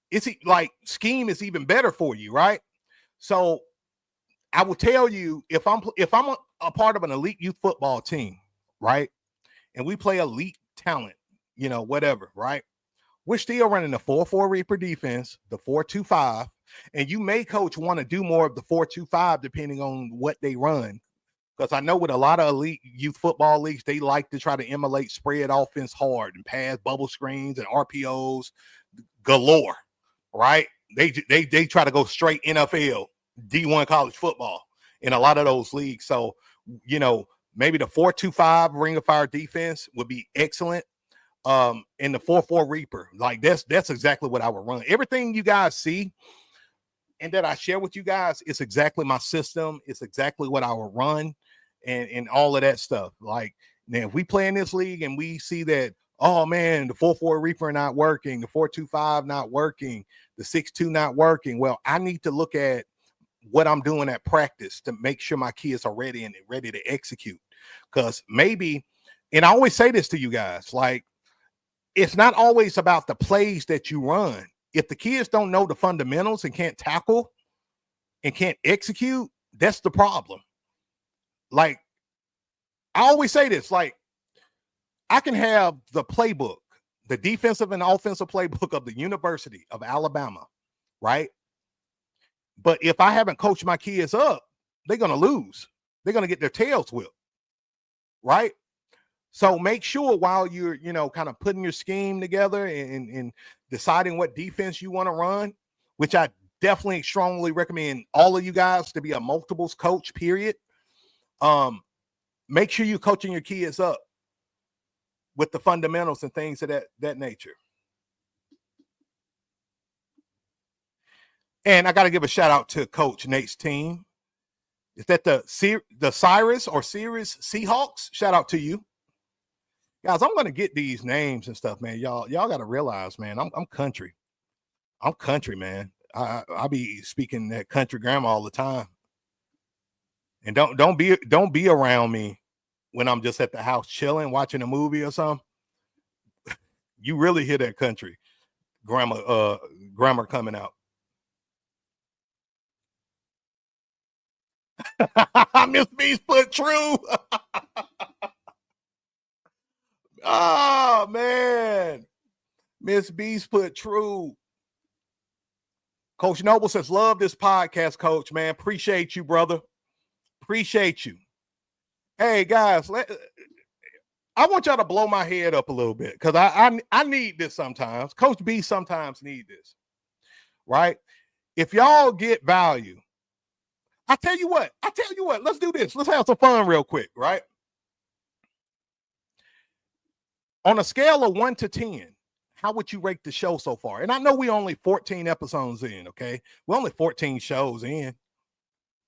it's like scheme is even better for you, right? So I will tell you, if I'm a part of an elite youth football team, right, and we play elite talent, whatever, right, we're still running the 4-4 Reaper defense, the 4-2-5, and you may, Coach, want to do more of the 4-2-5 depending on what they run. Because I know with a lot of elite youth football leagues, they like to try to emulate spread offense hard and pass bubble screens and RPOs galore, right? They try to go straight NFL, D1 college football in a lot of those leagues. So, maybe the 4-2-5 Ring of Fire defense would be excellent. In the 4-4 Reaper, like that's exactly what I would run. Everything you guys see and that I share with you guys is exactly my system. It's exactly what I will run and all of that stuff. Like, now, if we play in this league and we see that, oh man, the 4-4 Reaper not working, the 4-2-5 not working, the 6-2 not working, well, I need to look at what I'm doing at practice to make sure my kids are ready to execute. Because maybe, and I always say this to you guys, like, it's not always about the plays that you run. If the kids don't know the fundamentals and can't tackle and can't execute, that's the problem. Like, I always say this, like, I can have the playbook, the defensive and offensive playbook of the University of Alabama, right? But if I haven't coached my kids up, they're going to lose. They're going to get their tails whipped, right? So make sure while you're, kind of putting your scheme together and deciding what defense you want to run, which I definitely strongly recommend all of you guys to be a multiples coach, period. Make sure you're coaching your kids up with the fundamentals and things of that nature. And I got to give a shout out to Coach Nate's team. Is that the Cyrus or Sirius Seahawks? Shout out to you. Guys, I'm going to get these names and stuff, man. Y'all got to realize, man, I'm country. I'm country, man. I be speaking that country grammar all the time. And don't be around me when I'm just at the house chilling, watching a movie or something. You really hear that country grammar coming out. Miss Beast put true. Oh man. Miss Beast put true. Coach Noble says, love this podcast, Coach, man. Appreciate you, brother. Appreciate you. Hey, guys, I want y'all to blow my head up a little bit because I need this sometimes. Coach B sometimes need this, right? If y'all get value, I tell you what, let's do this. Let's have some fun real quick, right? On a scale of 1 to 10, how would you rate the show so far? And I know we only 14 episodes in, okay? We're only 14 shows in.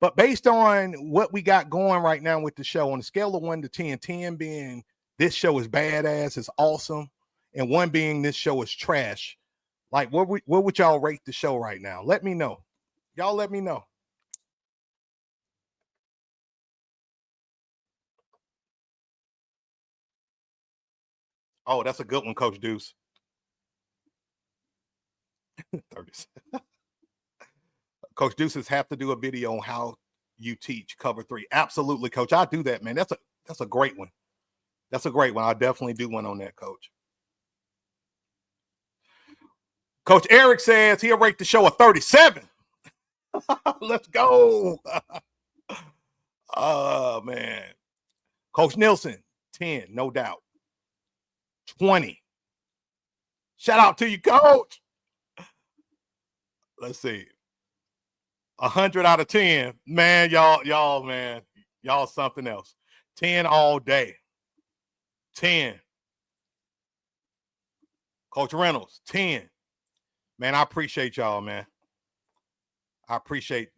But based on what we got going right now with the show, on a scale of 1 to 10, 10 being this show is badass, it's awesome, and 1 being this show is trash, like what would y'all rate the show right now? Let me know. Y'all let me know. Oh, that's a good one, Coach Deuce. 30. Coach Deuces have to do a video on how you teach cover 3. Absolutely, Coach. I'll do that, man. That's a great one. That's a great one. I'll definitely do one on that, Coach. Coach Eric says he'll rate the show a 37. Let's go. Oh, man. Coach Nielsen, 10, no doubt. 20. Shout out to you, Coach. Let's see. 100 out of 10. Man, y'all, man. Y'all something else. 10 all day. 10. Coach Reynolds, 10. Man, I appreciate y'all, man. I appreciate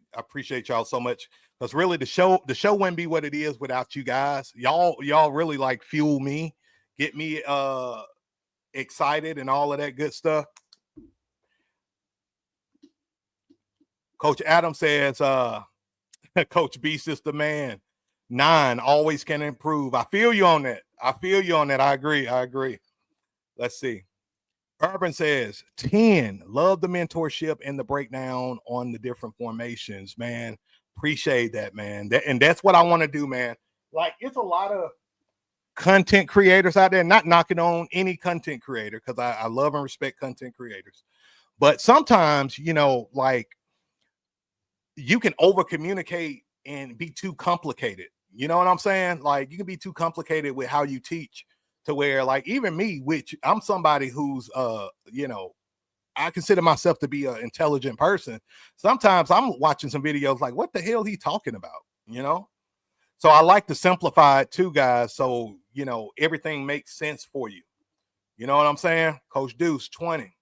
y'all so much. Because really the show wouldn't be what it is without you guys. Y'all really like fuel me, get me excited and all of that good stuff. Coach Adam says, Coach Beast is the man. 9, always can improve. I feel you on that. I agree. Let's see. Urban says 10. Love the mentorship and the breakdown on the different formations, man. Appreciate that, man. And that's what I want to do, man. Like, it's a lot of content creators out there, not knocking on any content creator because I love and respect content creators. But sometimes, like, you can over communicate and be too complicated. You know what I'm saying? Like, you can be too complicated with how you teach to where, like, even me, which I'm somebody who's, I consider myself to be an intelligent person. Sometimes I'm watching some videos like, what the hell he talking about? So I like to simplify it too, guys. So, everything makes sense for you. You know what I'm saying? Coach Deuce, 20.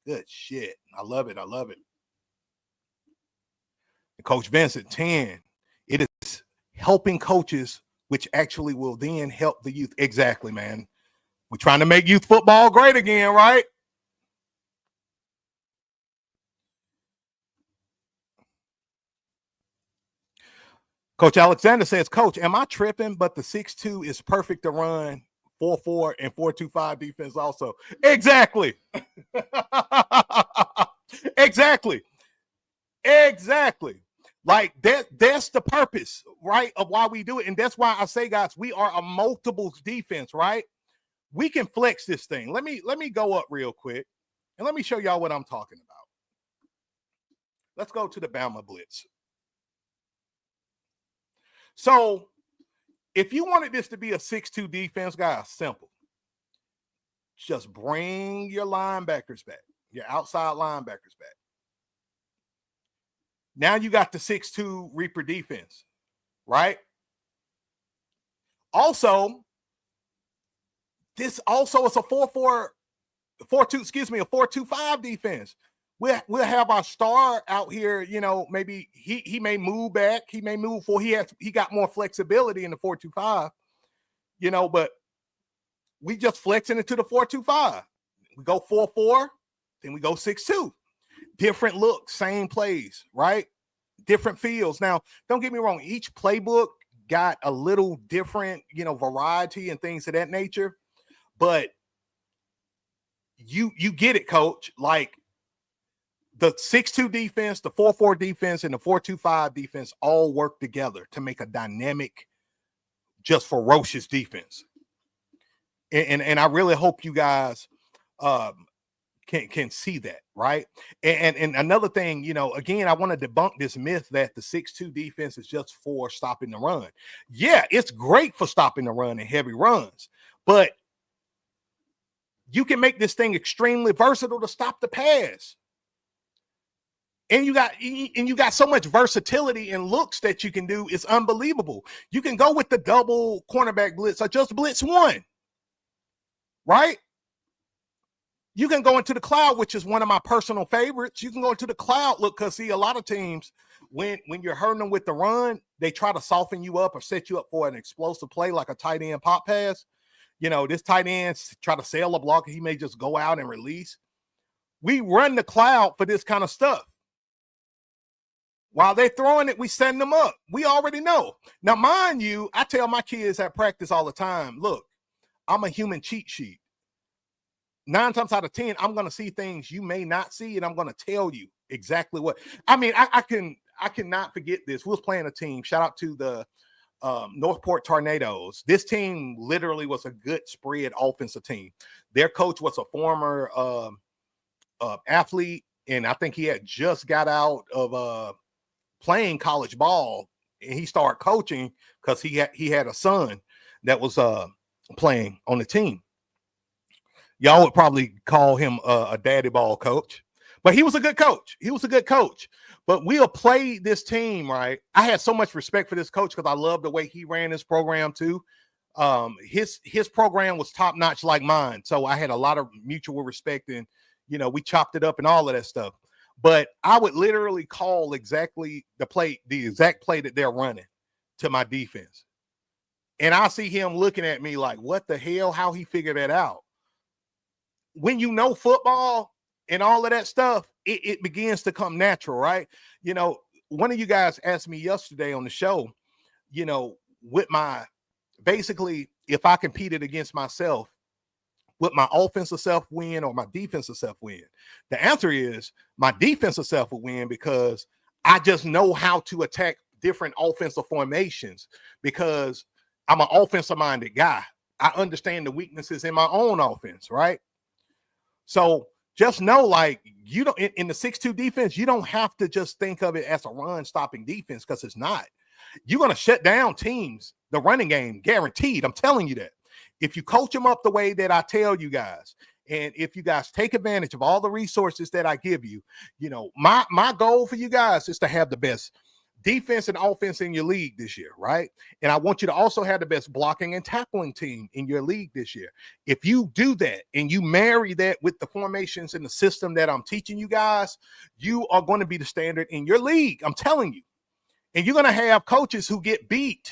Good shit. I love it. Coach Vincent, 10. It is helping coaches, which actually will then help the youth. Exactly, man. We're trying to make youth football great again, right? Coach Alexander says, Coach, am I tripping? But the 6'2 is perfect to run 4-4 and 4-2-5 defense also. Exactly. Exactly. Like that's the purpose, right, of why we do it. And that's why I say, guys, we are a multiples defense, right? We can flex this thing. Let me go up real quick and let me show y'all what I'm talking about. Let's go to the Bama blitz. So if you wanted this to be a 6-2 defense, guys, simple. Just bring your linebackers back, your outside linebackers back. Now you got the 6-2 Reaper defense, right? Also, this also is a 4-2-5 defense. We'll have our star out here, maybe he may move back, he may move for he got more flexibility in the 4-2-5, but we just flexing it to the 4-2-5. We go 4-4, then we go 6-2. Different look, same plays, right? Different feels. Now, don't get me wrong, each playbook got a little different, variety and things of that nature. But you get it, Coach. Like the 6-2 defense, the 4-4 defense, and the 4-2-5 defense all work together to make a dynamic, just ferocious defense. And I really hope you guys can see that, right? And another thing, again, I want to debunk this myth that the 6-2 defense is just for stopping the run. Yeah, it's great for stopping the run and heavy runs, But you can make this thing extremely versatile to stop the pass. And you got so much versatility and looks that you can do. It's unbelievable. You can go with the double cornerback blitz or just blitz one, right? You can go into the cloud, which is one of my personal favorites. You can go into the cloud look, because see, a lot of teams, when you're hurting them with the run, they try to soften you up or set you up for an explosive play like a tight end pop pass. You know, this tight end try to sail a block, he may just go out and release. We run the cloud for this kind of stuff. While they're throwing it, we send them up. We already know. Now, mind you, I tell my kids at practice all the time, look, I'm a human cheat sheet. 9 times out of 10, I'm going to see things you may not see, and I'm going to tell you exactly what. I mean, I cannot forget this. We was playing a team. Shout out to the Northport Tornadoes. This team literally was a good spread offensive team. Their coach was a former athlete, and I think he had just got out of playing college ball, and he started coaching because he had a son that was playing on the team. Y'all would probably call him a daddy ball coach, but he was a good coach. But we'll play this team, right? I had so much respect for this coach because I love the way he ran his program too. His program was top notch like mine, so I had a lot of mutual respect, and we chopped it up and all of that stuff. But I would literally call exactly the exact play that they're running to my defense. And I see him looking at me like, what the hell? How he figured that out? When you know football and all of that stuff, it begins to come natural, right? One of you guys asked me yesterday on the show, with basically, if I competed against myself, would my offensive self win or my defensive self win? The answer is my defensive self will win because I just know how to attack different offensive formations because I'm an offensive-minded guy. I understand the weaknesses in my own offense, right? So just know, like, you don't in the 6-2 defense, you don't have to just think of it as a run-stopping defense because it's not. You're going to shut down teams, the running game, guaranteed. I'm telling you that. If you coach them up the way that I tell you guys, and if you guys take advantage of all the resources that I give you, my goal for you guys is to have the best defense and offense in your league this year, right? And I want you to also have the best blocking and tackling team in your league this year. If you do that and you marry that with the formations and the system that I'm teaching you guys, you are going to be the standard in your league. I'm telling you. And you're going to have coaches who get beat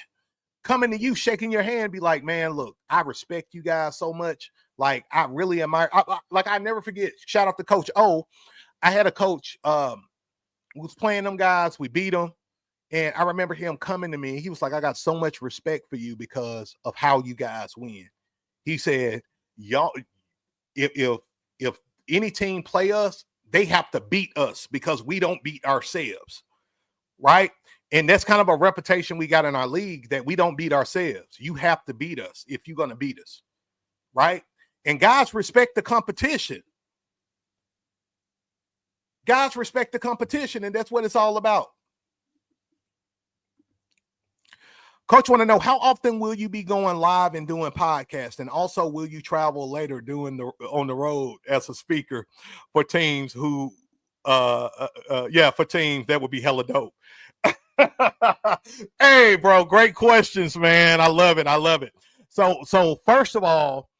coming to you, shaking your hand, be like, man, look, I respect you guys so much. Like, I really admire. I never forget, shout out to Coach O. I had a coach who was playing them guys. We beat them. And I remember him coming to me. He was like, I got so much respect for you because of how you guys win. He said, y'all, if any team play us, they have to beat us because we don't beat ourselves. Right? And that's kind of a reputation we got in our league, that we don't beat ourselves. You have to beat us if you're going to beat us. Right? And guys respect the competition. Guys respect the competition, and that's what it's all about. Coach, want to know, how often will you be going live and doing podcasts? And also, will you travel later on the road as a speaker for teams who, for teams that would be hella dope? Hey, bro, great questions, man. I love it. So first of all,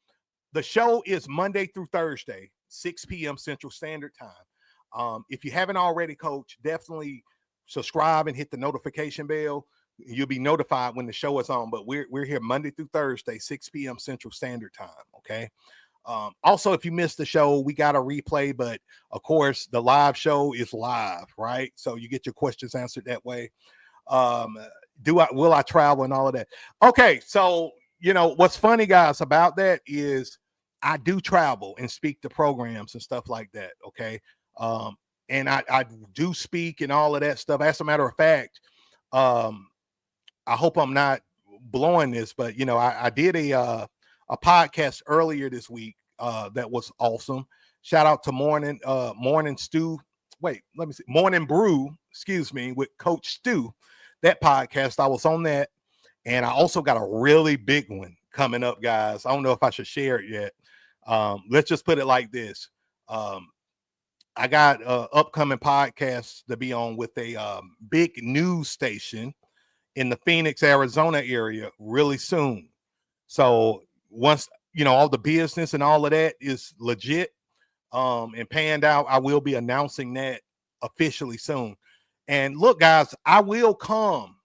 the show is Monday through Thursday, 6 p.m. Central Standard Time. If you haven't already, Coach, definitely subscribe and hit the notification bell. You'll be notified when the show is on. But we're here Monday through Thursday, 6 p.m. Central Standard Time. Okay. Also, if you missed the show, we got a replay, but of course the live show is live, right? So you get your questions answered that way. Will I travel and all of that? Okay, so what's funny, guys, about that is I do travel and speak to programs and stuff like that. Okay, and I do speak and all of that stuff. As a matter of fact, I hope I'm not blowing this, but I did a podcast earlier this week that was awesome. Shout out to Morning Brew, with Coach Stu. That podcast, I was on that, and I also got a really big one coming up, guys. I don't know if I should share it yet. Let's just put it like this. I got upcoming podcasts to be on with a big news station in the Phoenix, Arizona area really soon. So once, you know, all the business and all of that is legit and panned out, I will be announcing that officially soon. And look, guys, I will come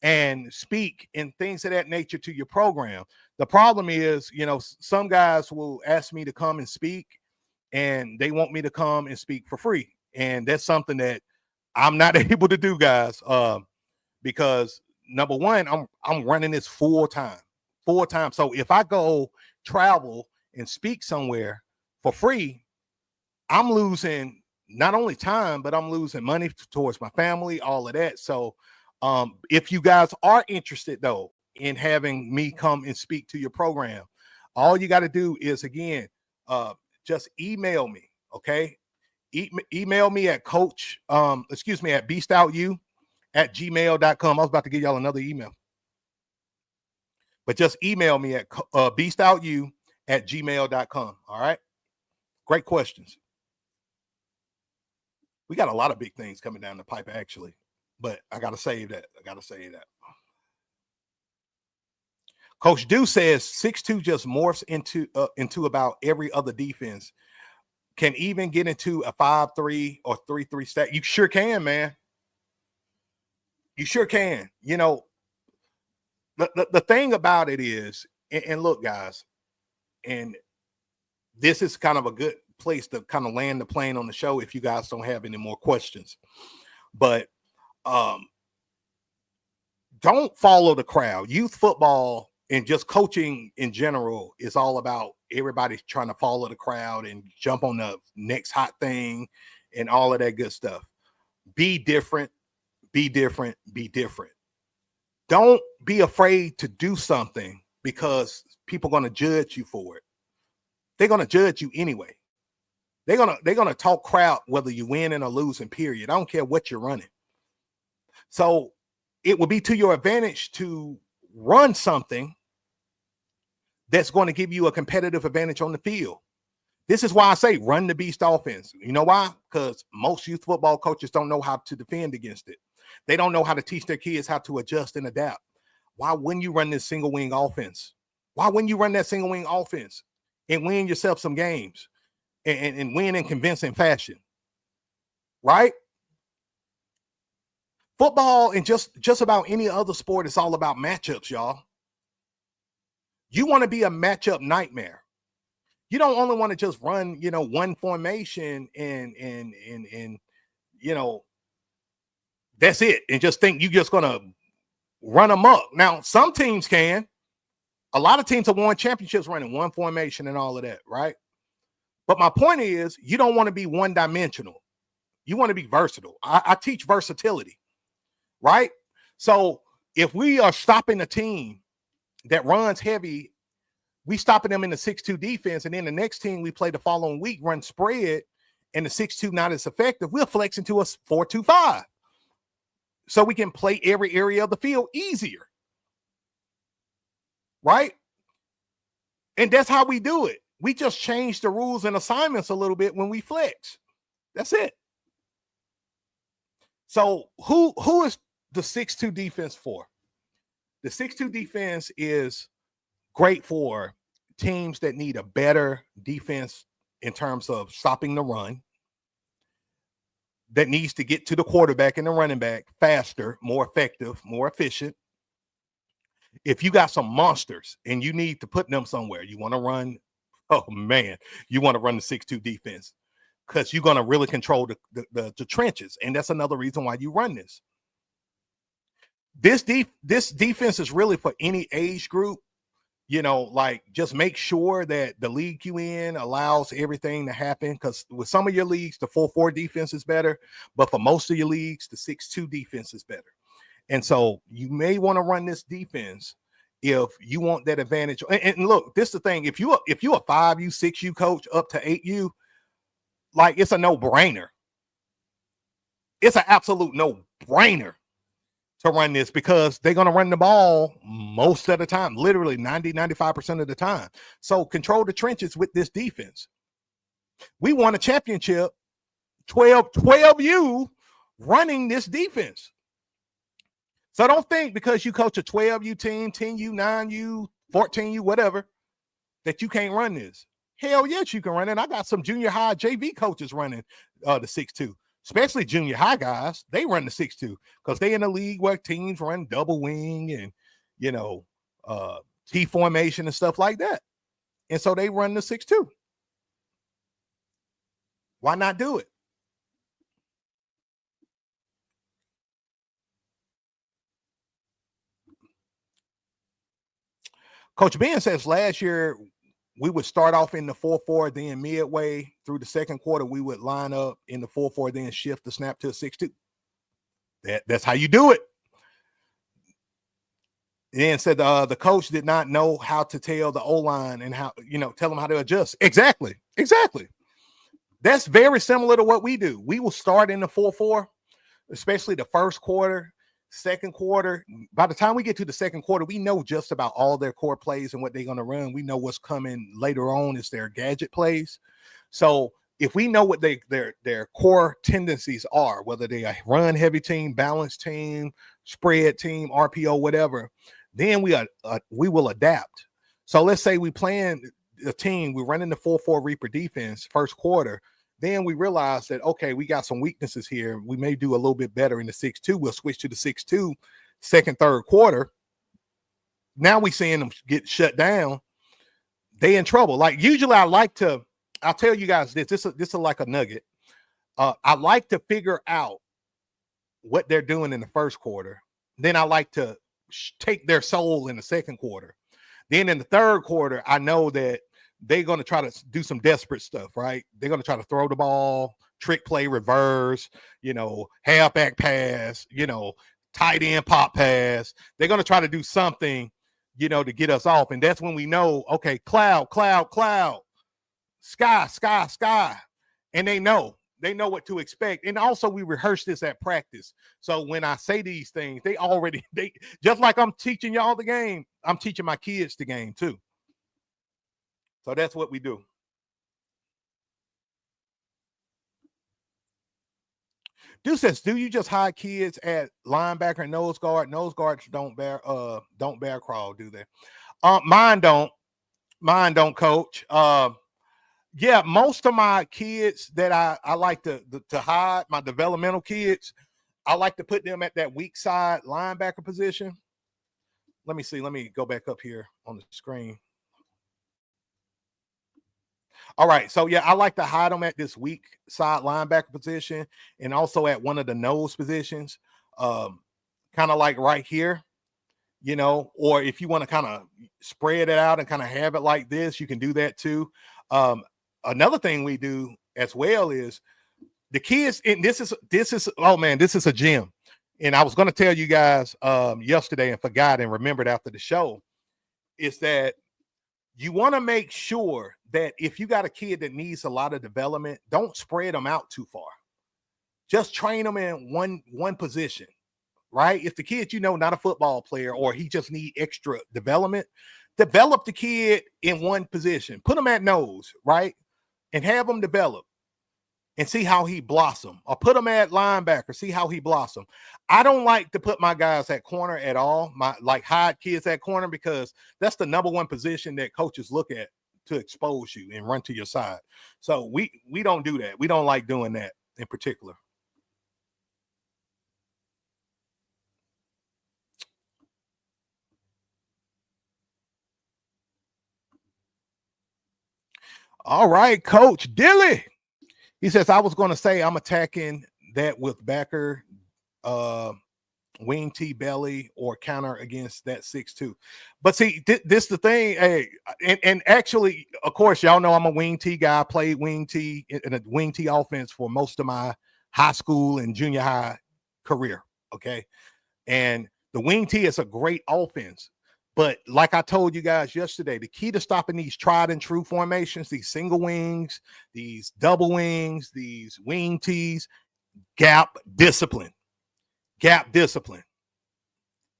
and speak and things of that nature to your program. The problem is, you know, some guys will ask me to come and speak and they want me to come and speak for free. And that's something that I'm not able to do, guys, because number one, I'm running this full time. So if I go travel and speak somewhere for free, I'm losing not only time, but I'm losing money towards my family, all of that. So if you guys are interested, though, in having me come and speak to your program, all you got to do is, again, just email me, okay? Email me at at beastoutu@gmail.com. I was about to give y'all another email. But just email me at beastoutu@gmail.com, all right? Great questions. We got a lot of big things coming down the pipe, actually, but I got to save that. Coach Dew says 6'2" just morphs into about every other defense. Can even get into a 5'3" or 3-3 stack. You sure can, man. You sure can. You know, the thing about it is, and look, guys, and this is kind of a good place to kind of land the plane on the show if you guys don't have any more questions. But don't follow the crowd. Youth football and just coaching in general is all about everybody trying to follow the crowd and jump on the next hot thing and all of that good stuff. Be different. Don't be afraid to do something because people are going to judge you for it. They're going to judge you anyway. They're gonna talk crap whether you win or losing, period. I don't care what you're running. So it will be to your advantage to run something that's going to give you a competitive advantage on the field. This is why I say run the beast offense. You know why? Because most youth football coaches don't know how to defend against it. They don't know how to teach their kids how to adjust and adapt. Why wouldn't you run this single wing offense? Why wouldn't you run that single wing offense and win yourself some games and win in convincing fashion? Right? Football and just about any other sport is all about matchups, y'all. You want to be a matchup nightmare. You don't only want to just run, you know, one formation and you know, that's it, and just think you're just gonna run amok. Now, some teams can. A lot of teams have won championships running one formation and all of that, right? But my point is, you don't want to be one-dimensional. You want to be versatile. I teach versatility, right? So if we are stopping a team that runs heavy, we stopping them in the 6-2 defense, and then the next team we play the following week run spread, and the 6-2 not as effective, we'll flex into a 4-2-5. So we can play every area of the field easier. Right? And that's how we do it. We just change the rules and assignments a little bit when we flex. That's it. So who is the 6-2 defense for? The 6-2 defense is great for teams that need a better defense in terms of stopping the run, that needs to get to the quarterback and the running back faster, more effective, more efficient. If you got some monsters and you need to put them somewhere, you want to run, you want to run the 6-2 defense because you're going to really control the trenches. And that's another reason why you run this. This defense is really for any age group. You know, like just make sure that the league you in allows everything to happen, because with some of your leagues, the 4-4 defense is better, but for most of your leagues, the 6-2 defense is better. And so you may want to run this defense if you want that advantage. And look, this is the thing. If you're a 5U, 6U coach up to 8U, like it's a no-brainer. It's an absolute no-brainer to run this because they're going to run the ball most of the time, literally 95% of the time. So control the trenches with this defense. We won a championship, 12U running this defense. So don't think because you coach a 12U team, 10U, 9U, 14U, whatever, that you can't run this. Hell yes, you can run it. I got some junior high JV coaches running the 6'2", especially junior high guys. They run the 6'2" because they in a league where teams run double wing and, you know, T formation and stuff like that. And so they run the 6'2". Why not do it? Coach Ben says last year we would start off in the 4-4, then midway through the second quarter, we would line up in the 4-4, then shift the snap to a 6-2. That's how you do it. Then said the coach did not know how to tell the O-line and how, you know, tell them how to adjust. Exactly. That's very similar to what we do. We will start in the 4-4, especially the first quarter. Second quarter, by the time we get to the second quarter, we know just about all their core plays and what they're going to run. We know what's coming later on is their gadget plays. So if we know what their core tendencies are, whether they are run heavy team, balanced team, spread team, RPO, whatever, then we will adapt. So let's say we playing a team, we're running the 4-4 Reaper defense first quarter. Then we realize that, okay, we got some weaknesses here. We may do a little bit better in the 6-2. We'll switch to the 6-2 second, third quarter. Now we seeing them get shut down. They in trouble. Like usually I'll tell you guys this. This is like a nugget. I like to figure out what they're doing in the first quarter. Then I like to take their soul in the second quarter. Then in the third quarter, I know that they're going to try to do some desperate stuff, right? They're going to try to throw the ball, trick play, reverse, you know, halfback pass, you know, tight end pop pass. They're going to try to do something, you know, to get us off. And that's when we know, okay, cloud, sky. And they know what to expect. And also we rehearse this at practice. So when I say these things, they just like I'm teaching y'all the game, I'm teaching my kids the game too. So that's what we do. Dude says, do you just hide kids at linebacker and nose guard? Nose guards don't bear crawl, do they? Mine don't, coach. Yeah, most of my kids that I like to hide, my developmental kids, I like to put them at that weak side linebacker position. Let me see. Let me go back up here on the screen. All right. So, yeah, I like to hide them at this weak side linebacker position and also at one of the nose positions, kind of like right here, you know, or if you want to kind of spread it out and kind of have it like this, you can do that too. Another thing we do as well is the kids, and this is, oh man, this is a gem. And I was going to tell you guys yesterday and forgot and remembered after the show, is that you want to make sure that if you got a kid that needs a lot of development, don't spread them out too far. Just train them in one position, right? If the kid, you know, not a football player or he just need extra development, develop the kid in one position. Put him at nose, right? And have him develop and see how he blossom, or put him at linebacker, see how he blossom. I don't like to put my guys at corner at all, hide kids at corner, because that's the number one position that coaches look at to expose you and run to your side. So we don't do that. We don't like doing that in particular. All right, Coach Dilly. He says, I was going to say I'm attacking that with backer, wing T belly, or counter against that 6-2. But see, this the thing. Hey, and actually, of course, y'all know I'm a wing T guy. I played wing T in a wing T offense for most of my high school and junior high career. Okay. And the wing T is a great offense. But like I told you guys yesterday, the key to stopping these tried and true formations, these single wings, these double wings, these wing T's, gap discipline. Gap discipline.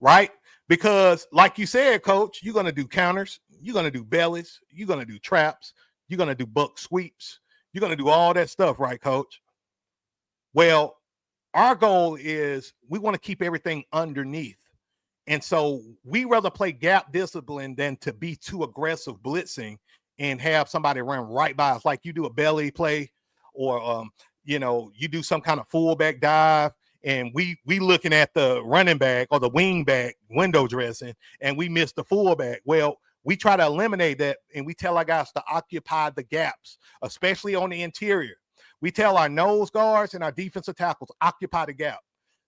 right? Because like you said, coach, you're going to do counters, you're going to do bellies, you're going to do traps, you're going to do buck sweeps, you're going to do all that stuff, right, coach? Well, our goal is we want to keep everything underneath. And so we rather play gap discipline than to be too aggressive blitzing and have somebody run right by us. Like you do a belly play or, you do some kind of fullback dive and we looking at the running back or the wing back window dressing and we miss the fullback. Well, we try to eliminate that and we tell our guys to occupy the gaps, especially on the interior. We tell our nose guards and our defensive tackles occupy the gap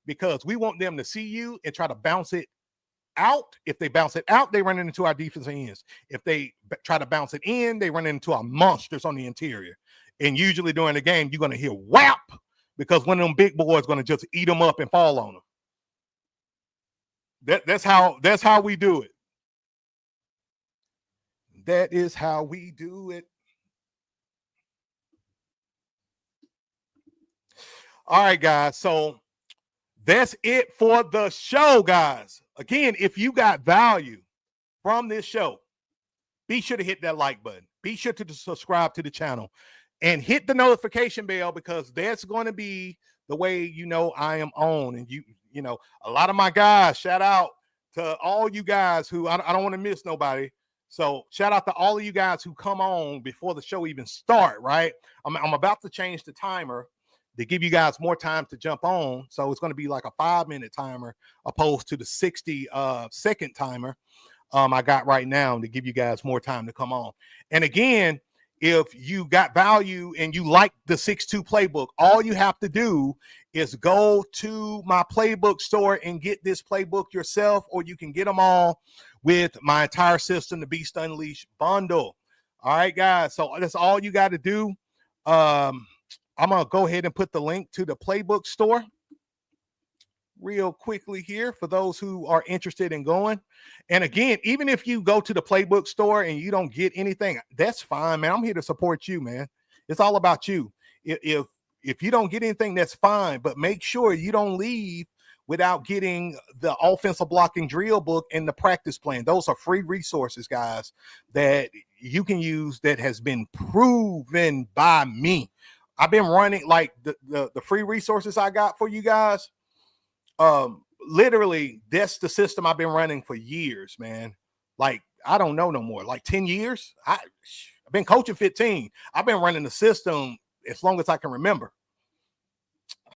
because we want them to see you and try to bounce it out. If they bounce it out, they run into our defensive ends. If they try to bounce it in, they run into our monsters on the interior. And usually during the game, you're going to hear whap because one of them big boys is going to just eat them up and fall on them. That's how we do it. That is how we do it. All right, guys. So that's it for the show, guys. Again, if you got value from this show, be sure to hit that like button. Be sure to subscribe to the channel and hit the notification bell because that's going to be the way you know I am on. And you know, a lot of my guys, shout out to all you guys who I don't want to miss nobody. So shout out to all of you guys who come on before the show even start, right? I'm about to change the timer to give you guys more time to jump on. So it's going to be like a 5-minute timer opposed to the 60-second timer I got right now to give you guys more time to come on. And again, if you got value and you like the 6-2 playbook, all you have to do is go to my playbook store and get this playbook yourself, or you can get them all with my entire system, the Beast Unleashed bundle. All right, guys. So that's all you got to do. I'm going to go ahead and put the link to the playbook store real quickly here for those who are interested in going. And again, even if you go to the playbook store and you don't get anything, that's fine, man. I'm here to support you, man. It's all about you. If you don't get anything, that's fine, but make sure you don't leave without getting the offensive blocking drill book and the practice plan. Those are free resources, guys, that you can use that has been proven by me. I've been running like the free resources I got for you guys. Literally, that's the system I've been running for years, man. Like, I don't know no more. Like 10 years. I've been coaching 15. I've been running the system as long as I can remember.